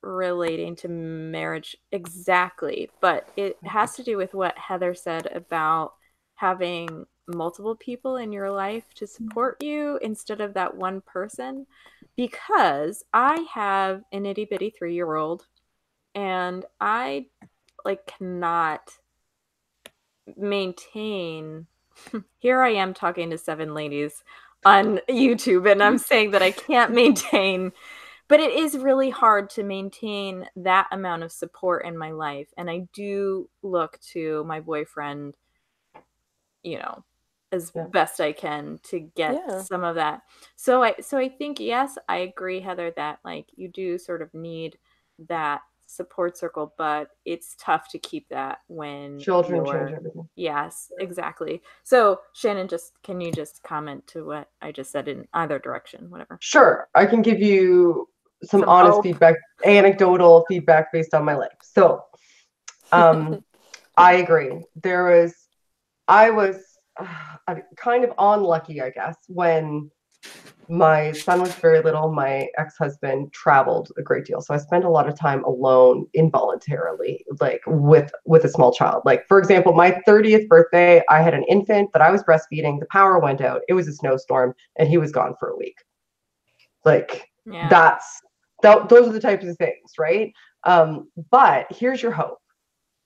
relating to marriage exactly, but it has to do with what Heather said about having multiple people in your life to support you instead of that one person, because I have an itty bitty 3-year-old and I cannot maintain. Here I am talking to 7 ladies on YouTube and I'm saying that I can't maintain. But it is really hard to maintain that amount of support in my life. And I do look to my boyfriend, you know, as best I can to get some of that. So I think, yes, I agree, Heather, that like you do sort of need that support circle, but it's tough to keep that when children change everything. Yes, exactly. So Shannon, can you just comment to what I just said in either direction, whatever? Sure. I can give you some honest feedback, anecdotal feedback based on my life. So I agree. I was kind of unlucky, I guess, when my son was very little. My ex-husband traveled a great deal, so I spent a lot of time alone involuntarily, like with a small child. Like, for example, my 30th birthday, I had an infant that I was breastfeeding. The power went out. It was a snowstorm, and he was gone for a week. Like, those are the types of things, right? But here's your hope.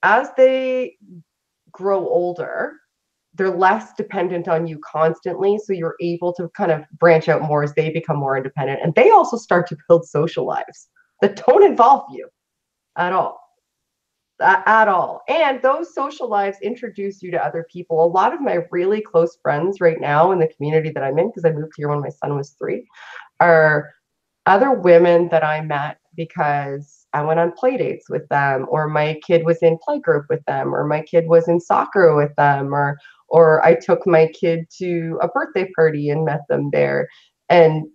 As they grow older, they're less dependent on you constantly, so you're able to kind of branch out more as they become more independent, and they also start to build social lives that don't involve you at all. And those social lives introduce you to other people. A lot of my really close friends right now in the community that I'm in, because I moved here when my son was 3, are other women that I met because I went on play dates with them, or my kid was in play group with them, or my kid was in soccer with them, or I took my kid to a birthday party and met them there. And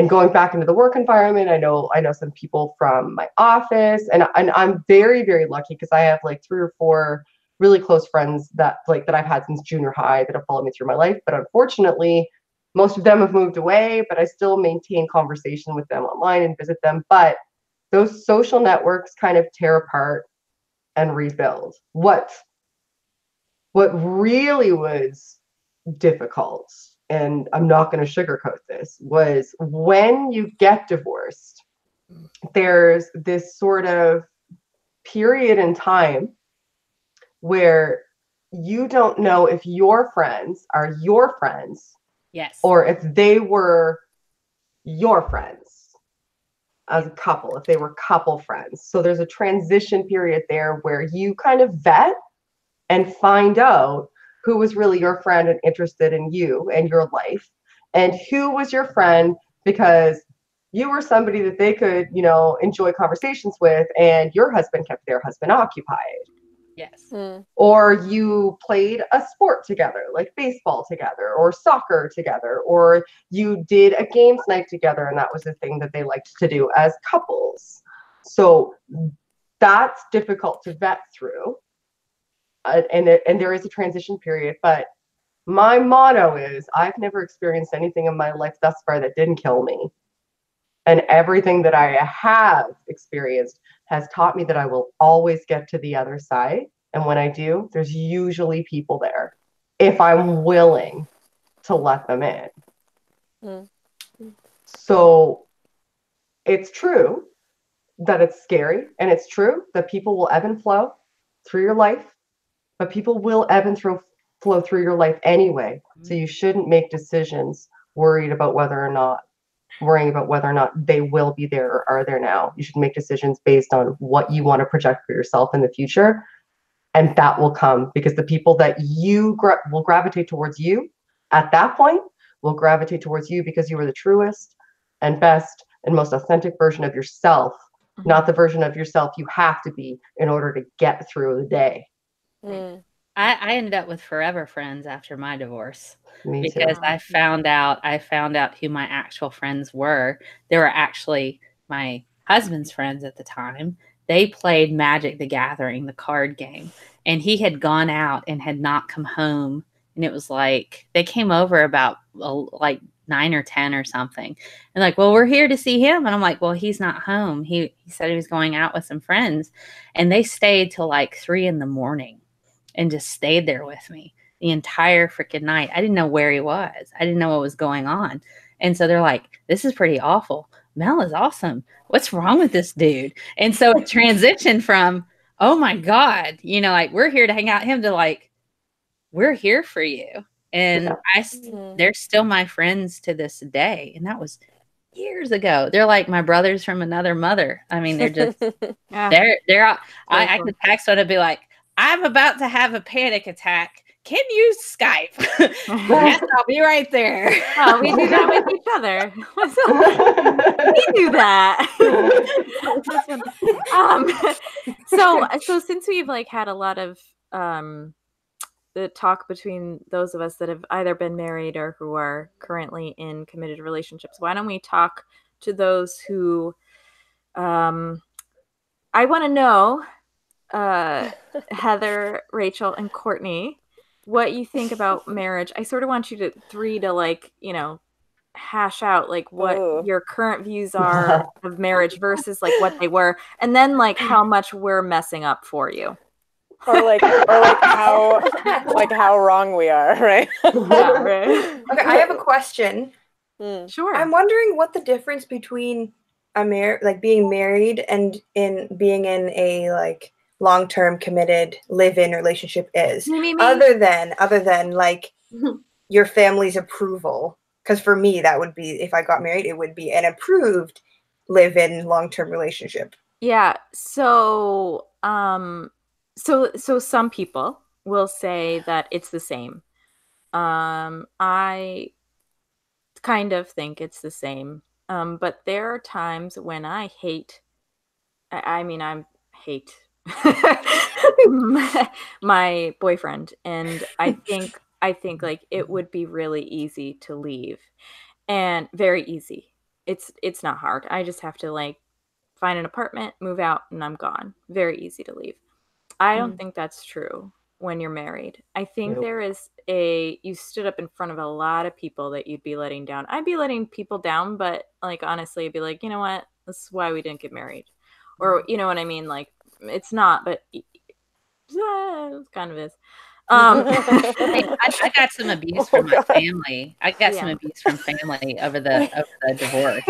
going back into the work environment, I know some people from my office, and I'm very, very lucky because I have like 3 or 4 really close friends that I've had since junior high that have followed me through my life. But unfortunately, most of them have moved away, but I still maintain conversation with them online and visit them. But those social networks kind of tear apart and rebuild. What really was difficult, and I'm not going to sugarcoat this, was when you get divorced, there's this sort of period in time where you don't know if your friends are your friends. Yes. Or if they were your friends as a couple, if they were couple friends. So there's a transition period there where you kind of vet and find out who was really your friend and interested in you and your life, and who was your friend because you were somebody that they could, enjoy conversations with, and your husband kept their husband occupied. Yes. Or you played a sport together, like baseball together, or soccer together, or you did a games night together, and that was the thing that they liked to do as couples. So that's difficult to vet through. And there is a transition period, but my motto is I've never experienced anything in my life thus far that didn't kill me. And everything that I have experienced has taught me that I will always get to the other side. And when I do, there's usually people there if I'm willing to let them in. So it's true that it's scary, and it's true that people will ebb and flow through your life, but people will ebb and flow through your life anyway. So you shouldn't make decisions worrying about whether or not they will be there or are there now. You should make decisions based on what you want to project for yourself in the future. And that will come because the people that you will gravitate towards you at that point will gravitate towards you because you are the truest and best and most authentic version of yourself, not the version of yourself you have to be in order to get through the day. I ended up with forever friends after my divorce. Me too. Because I found out who my actual friends were. They were actually my husband's friends at the time. They played Magic the Gathering, the card game, and he had gone out and had not come home. And it was like they came over about like 9 or 10 or something, and like, well, we're here to see him. And I'm like, well, he's not home. He said he was going out with some friends, and they stayed till like 3 a.m. and just stayed there with me the entire freaking night. I didn't know where he was. I didn't know what was going on. And so they're like, this is pretty awful. Mel is awesome. What's wrong with this dude? And so it transitioned from, oh my God, like we're here to hang out, him to like, we're here for you. And they're still my friends to this day. And that was years ago. They're like my brothers from another mother. I mean, they're just, I could text one and be like, I'm about to have a panic attack. can you Skype? Yes, I'll be right there. Oh, we do that with each other. We do that. So since we've like had a lot of the talk between those of us that have either been married or who are currently in committed relationships, why don't we talk to those who I want to know, Heather, Rachel, and Courtney, what you think about marriage. I sort of want you to like, hash out like what your current views are of marriage versus like what they were, and then like how much we're messing up for you. Or like how wrong we are, right? Yeah, right. Okay, I have a question. Sure. I'm wondering what the difference between being married and being in a like long-term committed live-in relationship is. Other than like your family's approval. Because for me, that would be, if I got married, it would be an approved live-in long-term relationship. Yeah. So some people will say that it's the same. I kind of think it's the same. But there are times when I hate my boyfriend, and I think like it would be really easy to leave, and very easy. It's not hard. I just have to like find an apartment, move out, and I'm gone. Very easy to leave. I don't think that's true when you're married. I think there is you stood up in front of a lot of people that you'd be letting down. I'd be letting people down, but like honestly, I'd be like, you know what? This is why we didn't get married. Or you know what I mean? Like it's not, but it kind of is. I got some abuse from my family. I got some abuse from family over the divorce.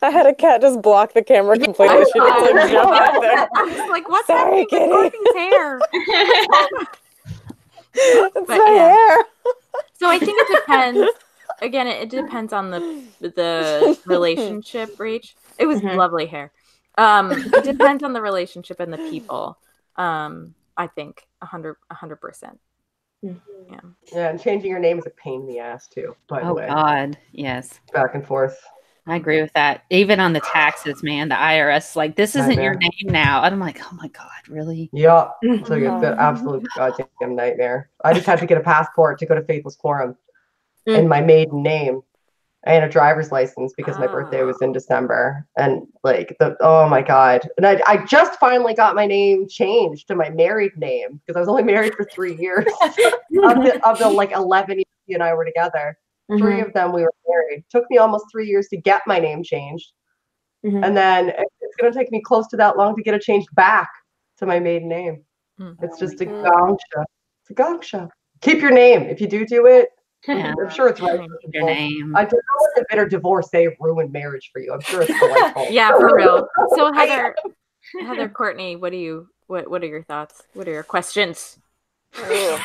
I had a cat just block the camera completely. She just like jump out there. I was like, what's happening with Courtney's hair? It's my hair. So I think it depends. Again, it depends on the relationship, Rach. It was lovely hair. It depends on the relationship and the people. I think 100%. Yeah, and changing your name is a pain in the ass too, by the way. Oh God, yes. Back and forth. I agree with that. Even on the taxes, man, the IRS like, this isn't your name now. And I'm like, oh my God, really? Yeah. It's like an absolute goddamn nightmare. I just had to get a passport to go to Faithless Forum in my maiden name. And a driver's license because my birthday was in December, and like oh my God. And I just finally got my name changed to my married name because I was only married for 3 years of the like 11 years he and I were together. 3 of them we were married. Took me almost 3 years to get my name changed. And then it's going to take me close to that long to get it changed back to my maiden name. It's just a gong show. It's a gong show. Keep your name. If you do it, Yeah. I'm sure it's right. Your name. I don't know what the bitter divorce they ruined marriage for you. I'm sure it's delightful. Yeah, for real. So Heather, Courtney, what are your thoughts? What are your questions? I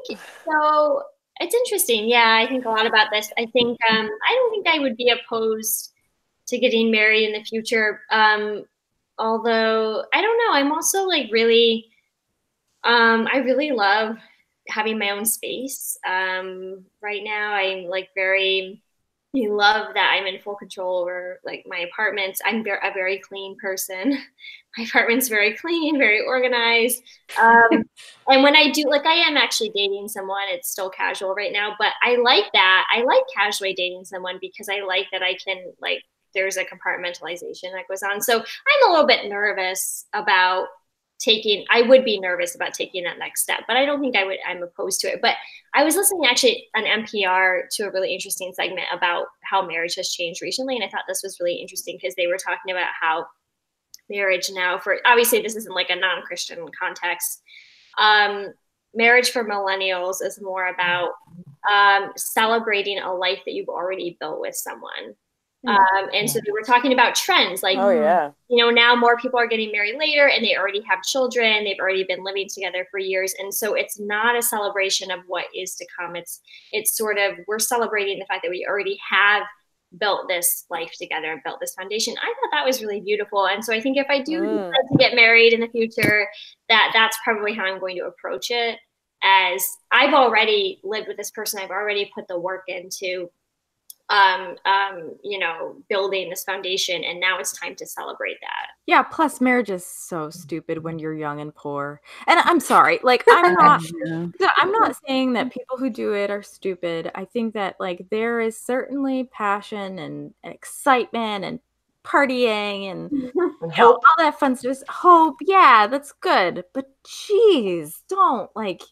think so. It's interesting. Yeah, I think a lot about this. I think I don't think I would be opposed to getting married in the future. Although I don't know, I'm also like really. I really love having my own space. Right now, I love that I'm in full control over like my apartments. I'm a very clean person. My apartment's very clean, very organized. And when I do, like I am actually dating someone, it's still casual right now, but I like that. I like casually dating someone because I like that I can like, there's a compartmentalization that goes on. So I'm a little bit nervous about I would be nervous about taking that next step, but I don't think I'm opposed to it. But I was listening actually on NPR to a really interesting segment about how marriage has changed recently. And I thought this was really interesting because they were talking about how marriage now obviously this isn't like a non-Christian context. Marriage for millennials is more about celebrating a life that you've already built with someone. And so they were talking about trends like, now more people are getting married later and they already have children. They've already been living together for years. And so it's not a celebration of what is to come. It's sort of, we're celebrating the fact that we already have built this life together and built this foundation. I thought that was really beautiful. And so I think if I do decide to get married in the future, that's probably how I'm going to approach it. As I've already lived with this person, I've already put the work into building this foundation, and now it's time to celebrate that. Yeah, plus marriage is so stupid when you're young and poor. And I'm sorry, like I'm not saying that people who do it are stupid. I think that like there is certainly passion and excitement and partying and all that fun stuff. Hope, yeah, that's good. But geez, don't like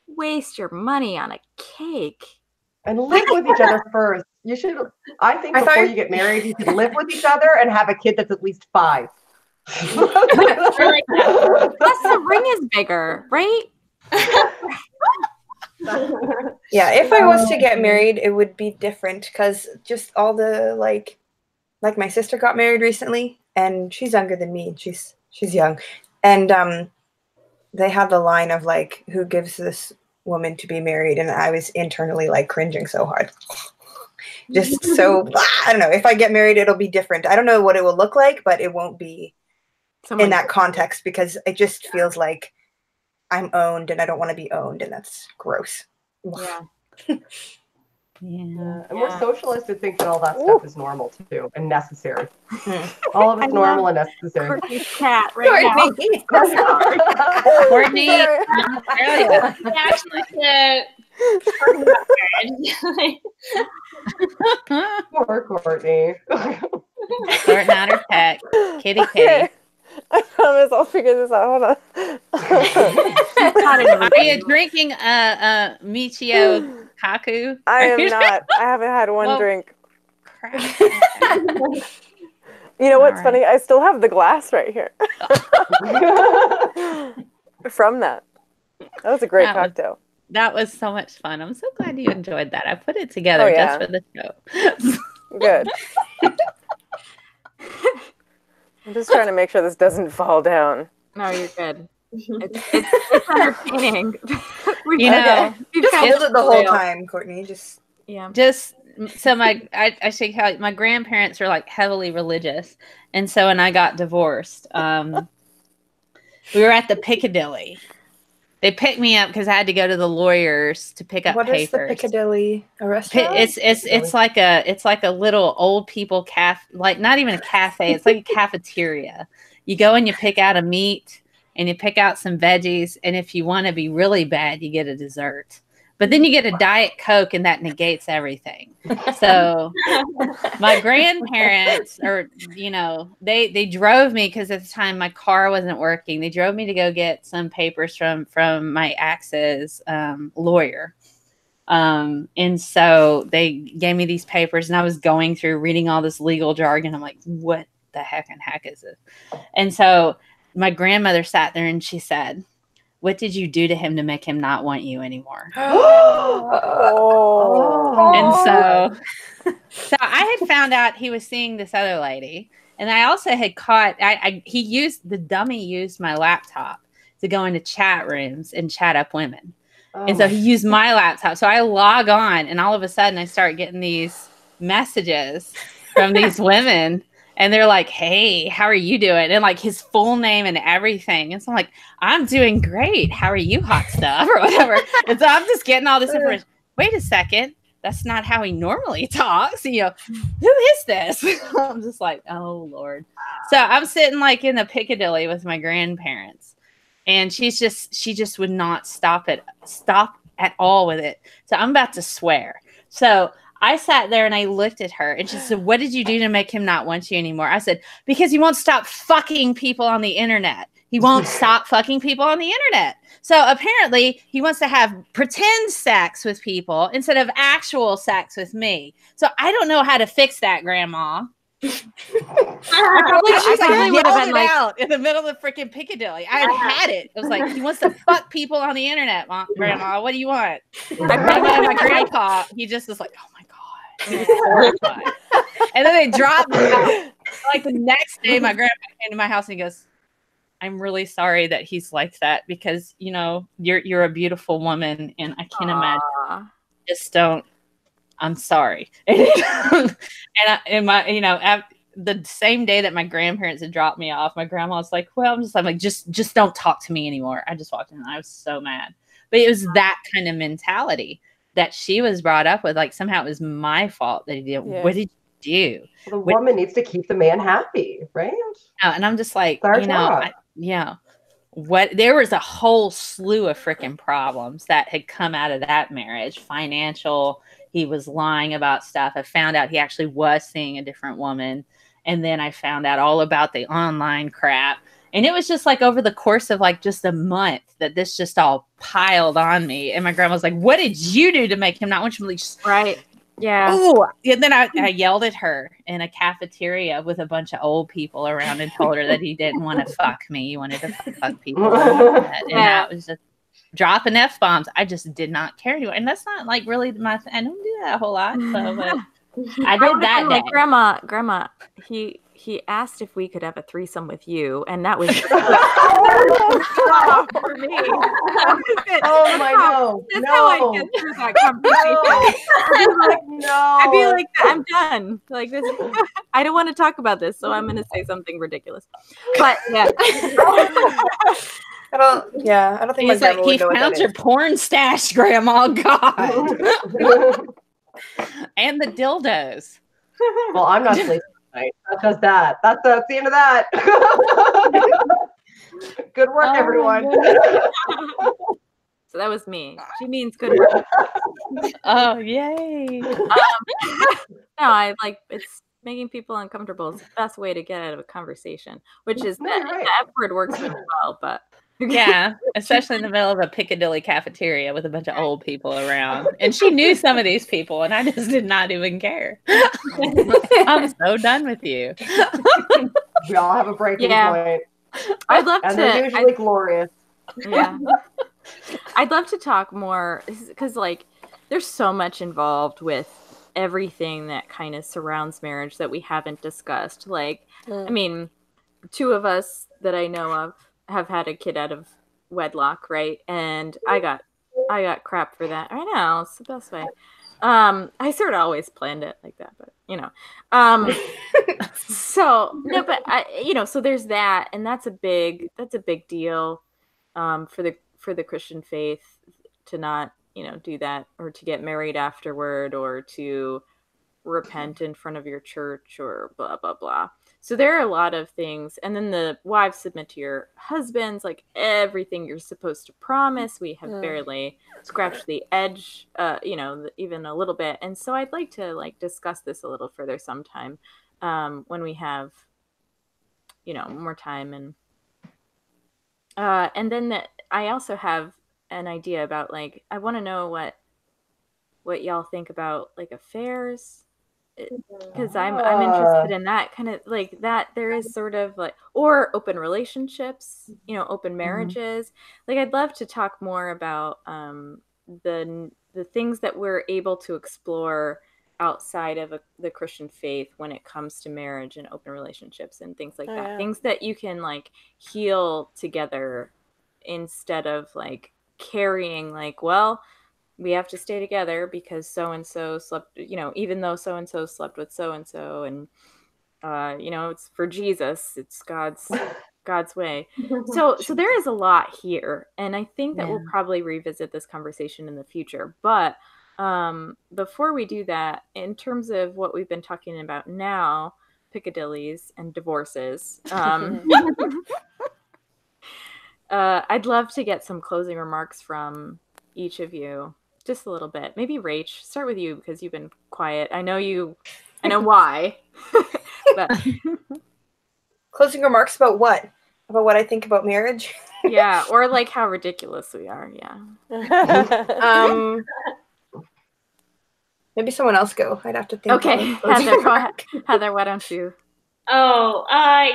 waste your money on a cake. And live with each other first. You should. I think before you get married, you should live with each other and have a kid that's at least 5. Plus, the ring is bigger, right? Yeah, if I was to get married, it would be different because just all the like my sister got married recently, and she's younger than me. She's young, and they have the line of like, who gives this woman to be married, and I was internally like cringing so hard. Just so I don't know. If I get married, it'll be different. I don't know what it will look like, but it won't be in that context because it just feels like I'm owned and I don't want to be owned, and that's gross. Yeah. And we're socialists that think that all that stuff is normal too and necessary. All of it's normal and necessary. Courtney's cat right now. Courtney, Poor Courtney. Sorting out her pet, kitty. I promise I'll figure this out. Hold on. Are you drinking Michio Kaku? I am not. I haven't had one drink. Crap. You know what's funny? I still have the glass right here. From that. That was a great cocktail. That was so much fun. I'm so glad you enjoyed that. I put it together just for the show. Good. I'm just trying to make sure this doesn't fall down. No, you're good. It's entertaining. You just hold it the whole time, Courtney. So I should tell you, my grandparents are like heavily religious, and so when I got divorced, we were at the Piccadilly. They picked me up because I had to go to the lawyers to pick up papers. What is the Piccadilly? A restaurant? It's like a little old people cafe, like not even a cafe. It's like a cafeteria. You go and you pick out a meat and you pick out some veggies, and if you want to be really bad, you get a dessert. But then you get a Diet Coke, and that negates everything. So my grandparents, they drove me because at the time my car wasn't working. They drove me to go get some papers from my ex's lawyer. And so they gave me these papers, and I was going through reading all this legal jargon. I'm like, what the heck is this? And so my grandmother sat there and she said, "What did you do to him to make him not want you anymore?" And so I had found out he was seeing this other lady, and I also had caught the dummy used my laptop to go into chat rooms and chat up women. And so he used my laptop. So I log on, and all of a sudden I start getting these messages from these women. And they're like, "Hey, how are you doing?" And like his full name and everything. And so I'm like, "I'm doing great. How are you, hot stuff?" or whatever. And so I'm just getting all this information. Wait a second. That's not how he normally talks. Who is this? I'm just like, oh, Lord. So I'm sitting like in the Piccadilly with my grandparents. And she just would not stop at all with it. So I'm about to swear. So I sat there and I looked at her and she said, "What did you do to make him not want you anymore?" I said, "Because he won't stop fucking people on the internet. He won't stop fucking people on the internet. So apparently he wants to have pretend sex with people instead of actual sex with me. So I don't know how to fix that, Grandma." I probably would have been like out in the middle of freaking Piccadilly. I had it. It was like, "He wants to fuck people on the internet, Grandma. What do you want?" My grandpa, he just was like, "Oh my God." And then they dropped me out. Like the next day, my grandpa came to my house and he goes, "I'm really sorry that he's like that because you're a beautiful woman and I can't imagine. Just don't I'm sorry. And my, you know, the same day that my grandparents had dropped me off, my grandma was like, well, I'm like, just don't talk to me anymore. I just walked in and I was so mad. But it was that kind of mentality that she was brought up with. Like, somehow it was my fault that he didn't. Yeah. What did you do? The woman needs to keep the man happy, right? And I'm just like, Our you know, job. there was a whole slew of freaking problems that had come out of that marriage. Financial, he was lying about stuff. I found out he actually was seeing a different woman. And then I found out all about the online crap. And it was just like over the course of like just a month that this just all piled on me. And my grandma was like, what did you do to make him not want you to leave? Right. Yeah. Oh, and then I yelled at her in a cafeteria with a bunch of old people around and told her that he didn't want to fuck me. He wanted to fuck people. And that was just dropping F-bombs. I just did not care anymore. And that's not like really my I don't do that a whole lot. So, but I did that day. Grandma, he asked if we could have a threesome with you, and that was for me. Oh my no! That's how I get through that conversation. I'd be like, I'm done. Like this, I don't want to talk about this, so I'm going to say something ridiculous. But yeah. I don't think He's like, he found your porn stash, Grandma. God. And the dildos. Well, I'm not sleeping tonight. That's just that. That's the end of that. Good work, everyone. So that was me. She means good work. Oh, yay. No, I like it's making people uncomfortable is the best way to get out of a conversation, which is that the F word works really well, but yeah, especially in the middle of a Piccadilly cafeteria with a bunch of old people around. And she knew some of these people, and I just did not even care. I'm so done with you. We all have a breaking point. I'd love and they're usually glorious. Yeah. I'd love to talk more because, like, there's so much involved with everything that kind of surrounds marriage that we haven't discussed. Like, I mean, two of us that I know of have had a kid out of wedlock, right? And I got crap for that. I know, it's the best way. I sort of always planned it like that, but you know. So no, but so there's that, and that's a big deal for the Christian faith to not, do that, or to get married afterward, or to repent in front of your church, or blah blah blah. So there are a lot of things. And then the wives submit to your husbands, like everything you're supposed to promise. We have barely scratched the edge, even a little bit. And so I'd like to discuss this a little further sometime when we have, more time. And then I also have an idea about I want to know what y'all think about affairs. Because I'm interested in that kind of that there is sort of or open relationships, open marriages. I'd love to talk more about the things that we're able to explore outside of the Christian faith when it comes to marriage and open relationships and things like that. Yeah. Things that you can heal together instead of carrying we have to stay together because so-and-so slept, even though so-and-so slept with so-and-so, and, it's for Jesus, it's God's way. So there is a lot here. And I think that we'll probably revisit this conversation in the future. But before we do that, in terms of what we've been talking about now, Piccadillys and divorces, I'd love to get some closing remarks from each of you. Just a little bit. Maybe Rach, start with you because you've been quiet. I know why. But closing remarks about what? About what I think about marriage? Yeah, or how ridiculous we are. Yeah. Maybe someone else go. I'd have to think. Okay, Heather, go ahead. Heather, why don't you? Oh,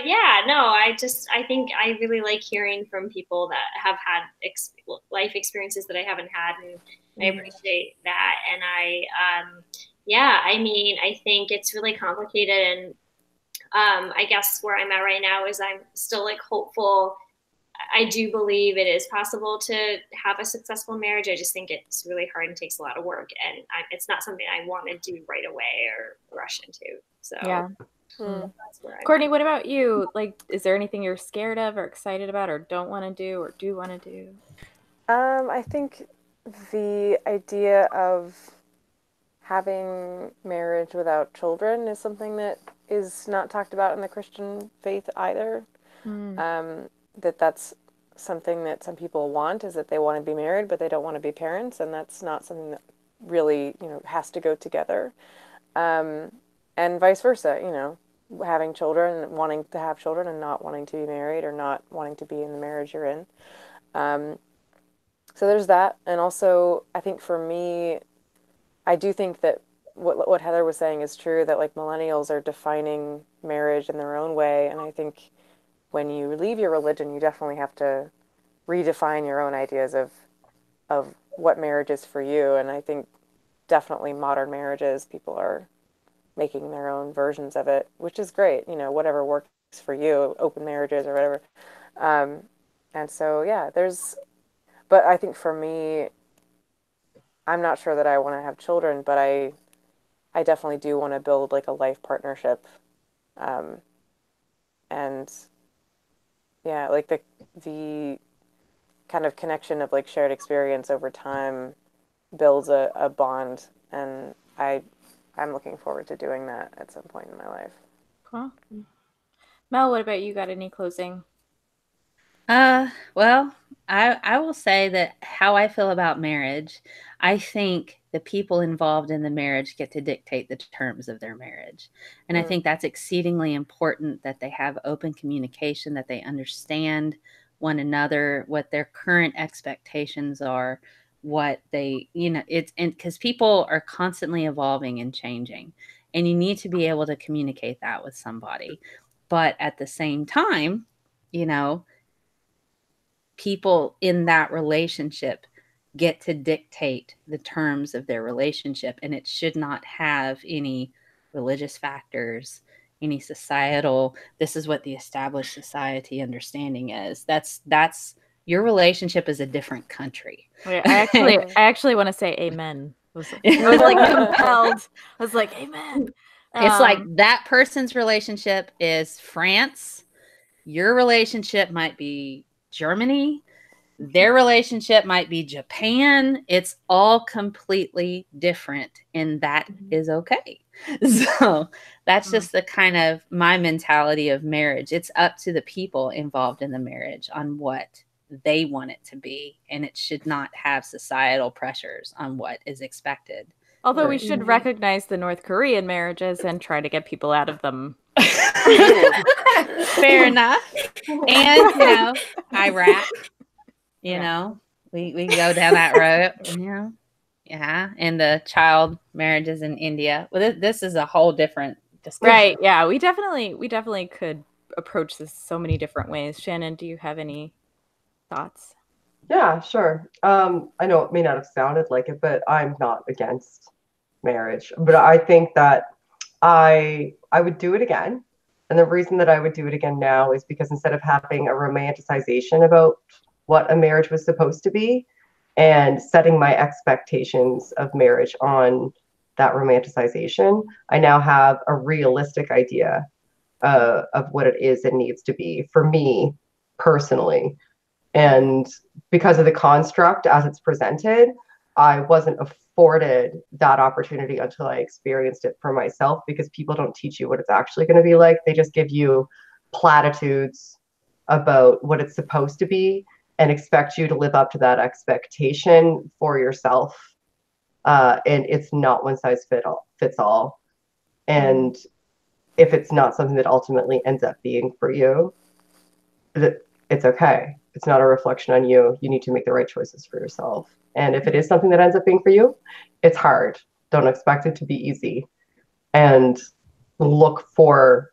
yeah, no, I think I really like hearing from people that have had life experiences that I haven't had, and I appreciate that. And I think it's really complicated, and I guess where I'm at right now is I'm still hopeful. I do believe it is possible to have a successful marriage. I just think it's really hard and takes a lot of work, and it's not something I want to do right away or rush into. So yeah. that's where I'm Courtney, at. what about you? Like, is there anything you're scared of or excited about or don't want to do or do want to do? I think the idea of having marriage without children is something that is not talked about in the Christian faith either. That's something that some people want, is that they want to be married, but they don't want to be parents, and that's not something that really, has to go together. And vice versa, having children, wanting to have children and not wanting to be married or not wanting to be in the marriage you're in. So there's that. And also, I think for me, I do think that what Heather was saying is true, that like millennials are defining marriage in their own way. And I think when you leave your religion, you definitely have to redefine your own ideas of what marriage is for you. And I think definitely modern marriages, people are making their own versions of it, which is great, whatever works for you, open marriages or whatever. And so, yeah, but I think for me, I'm not sure that I want to have children, but I definitely do want to build like a life partnership. And yeah, like the kind of connection of like shared experience over time builds a bond. And I'm looking forward to doing that at some point in my life. Cool. Mel, what about you? Got any closing? Well, I will say that how I feel about marriage, I think the people involved in the marriage get to dictate the terms of their marriage. And I think that's exceedingly important, that they have open communication, that they understand one another, what their current expectations are, what they, it's, and because people are constantly evolving and changing, and you need to be able to communicate that with somebody. But at the same time, people in that relationship get to dictate the terms of their relationship, and it should not have any religious factors, any societal, this is what the established society understanding is. That's your relationship is a different country. Wait, I actually want to say amen. I was like compelled. I was like, amen. It's like that person's relationship is France. Your relationship might be Germany. Their relationship might be Japan. It's all completely different, and that is okay. So that's just the kind of my mentality of marriage. It's up to the people involved in the marriage on what they want it to be, and it should not have societal pressures on what is expected. Although we should recognize the North Korean marriages and try to get people out of them. Fair enough. And, Iraq, we go down that road, Yeah. And the child marriages in India. Well, this is a whole different discussion. Right. Yeah. We definitely could approach this so many different ways. Shannon, do you have any thoughts? Yeah, sure. I know it may not have sounded like it, but I'm not against marriage. But I think that I would do it again. And the reason that I would do it again now is because instead of having a romanticization about what a marriage was supposed to be and setting my expectations of marriage on that romanticization, I now have a realistic idea of what it is and needs to be for me personally. And because of the construct as it's presented, I wasn't afforded that opportunity until I experienced it for myself, because people don't teach you what it's actually going to be like. They just give you platitudes about what it's supposed to be and expect you to live up to that expectation for yourself. And it's not one size fits all. And if it's not something that ultimately ends up being for you, it's okay. It's not a reflection on you. You need to make the right choices for yourself. And if it is something that ends up being for you, it's hard. Don't expect it to be easy. And look for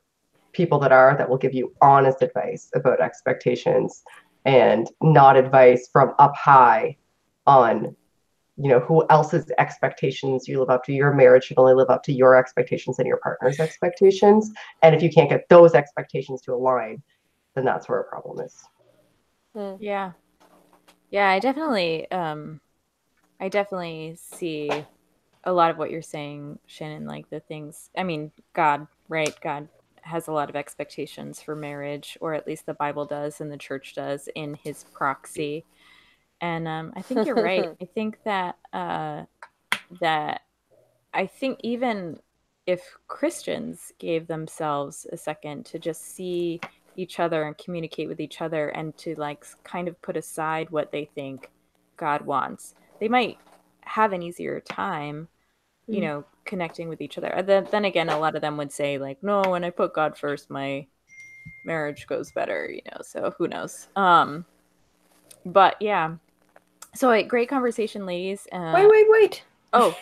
people that will give you honest advice about expectations, and not advice from up high on, who else's expectations you live up to. Your marriage should only live up to your expectations and your partner's expectations. And if you can't get those expectations to align, then that's where a problem is. Yeah. Yeah, I definitely see a lot of what you're saying, Shannon, like the things, I mean, God, right? God has a lot of expectations for marriage, or at least the Bible does and the church does in his proxy. And I think you're right. I think that I think even if Christians gave themselves a second to just see each other and communicate with each other and to like kind of put aside what they think God wants, they might have an easier time, you know, connecting with each other. Then again, a lot of them would say like, no, when I put God first, my marriage goes better, you know, so who knows. But yeah. So great conversation, ladies. Wait. Oh,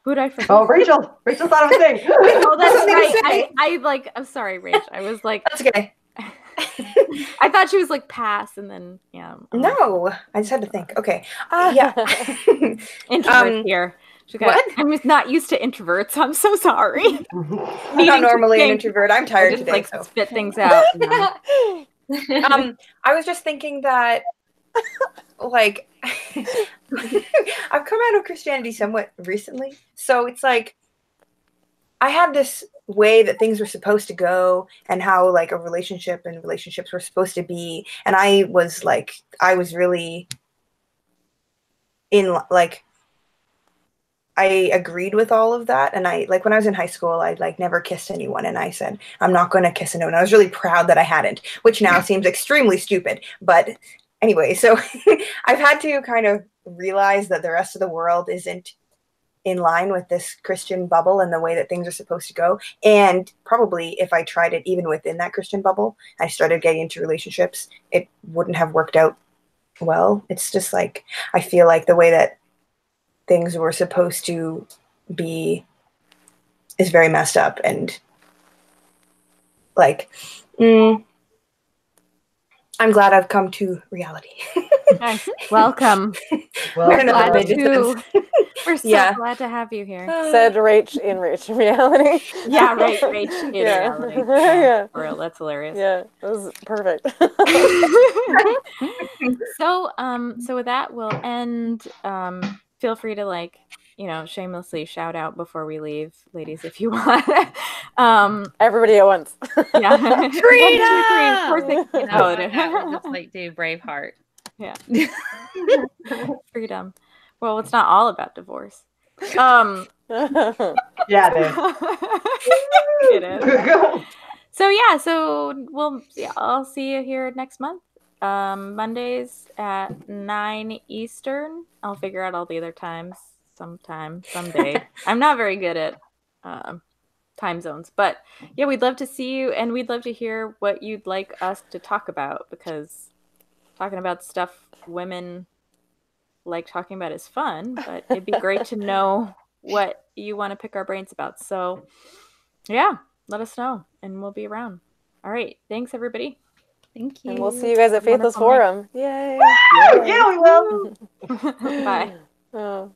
who'd I forget? Oh, Rachel. Rachel thought I was saying. Oh, that's Something to right. say. I like, I'm sorry, Rach. I was like, That's okay. I thought she was like pass, and then yeah. No, I just had to think. Okay. Yeah. Introverts here. What? I'm not used to introverts. I'm so sorry. I'm not normally an introvert. I'm tired just, today. like, So spit things out. You know? I was just thinking that, like, I've come out of Christianity somewhat recently, so it's like I had this way that things were supposed to go and how like a relationship and relationships were supposed to be, and I was really in like I agreed with all of that. And I like when I was in high school, I like never kissed anyone, and I said I'm not going to kiss anyone. I was really proud that I hadn't, which now seems extremely stupid, but anyway, so I've had to kind of realize that the rest of the world isn't in line with this Christian bubble and the way that things are supposed to go. And probably if I tried it even within that Christian bubble, I started getting into relationships, it wouldn't have worked out well. It's just like, I feel like the way that things were supposed to be is very messed up. And like, I'm glad I've come to reality. Nice. Welcome. Well, We're so glad to have you here. Said Rach in reality. Yeah, right. Rach in reality. Yeah. For real, that's hilarious. Yeah, it was perfect. So with that, we'll end. Feel free to like, you know, shamelessly shout out before we leave, ladies, if you want. Everybody at once. Yeah. Freedom! 1, 2, 3, 4, 6. You know, we'll just like do Braveheart. Yeah. Freedom. Well, it's not all about divorce. Yeah, it is. So I'll see you here next month. Mondays at 9 Eastern. I'll figure out all the other times someday. I'm not very good at time zones, but yeah, we'd love to see you, and we'd love to hear what you'd like us to talk about, because talking about stuff women like talking about is fun, but it'd be great to know what you want to pick our brains about. So yeah, let us know and we'll be around. All right. Thanks, everybody. Thank you. And we'll see you guys at Faithless Forum. Yay. Yeah, we will. Bye. Oh.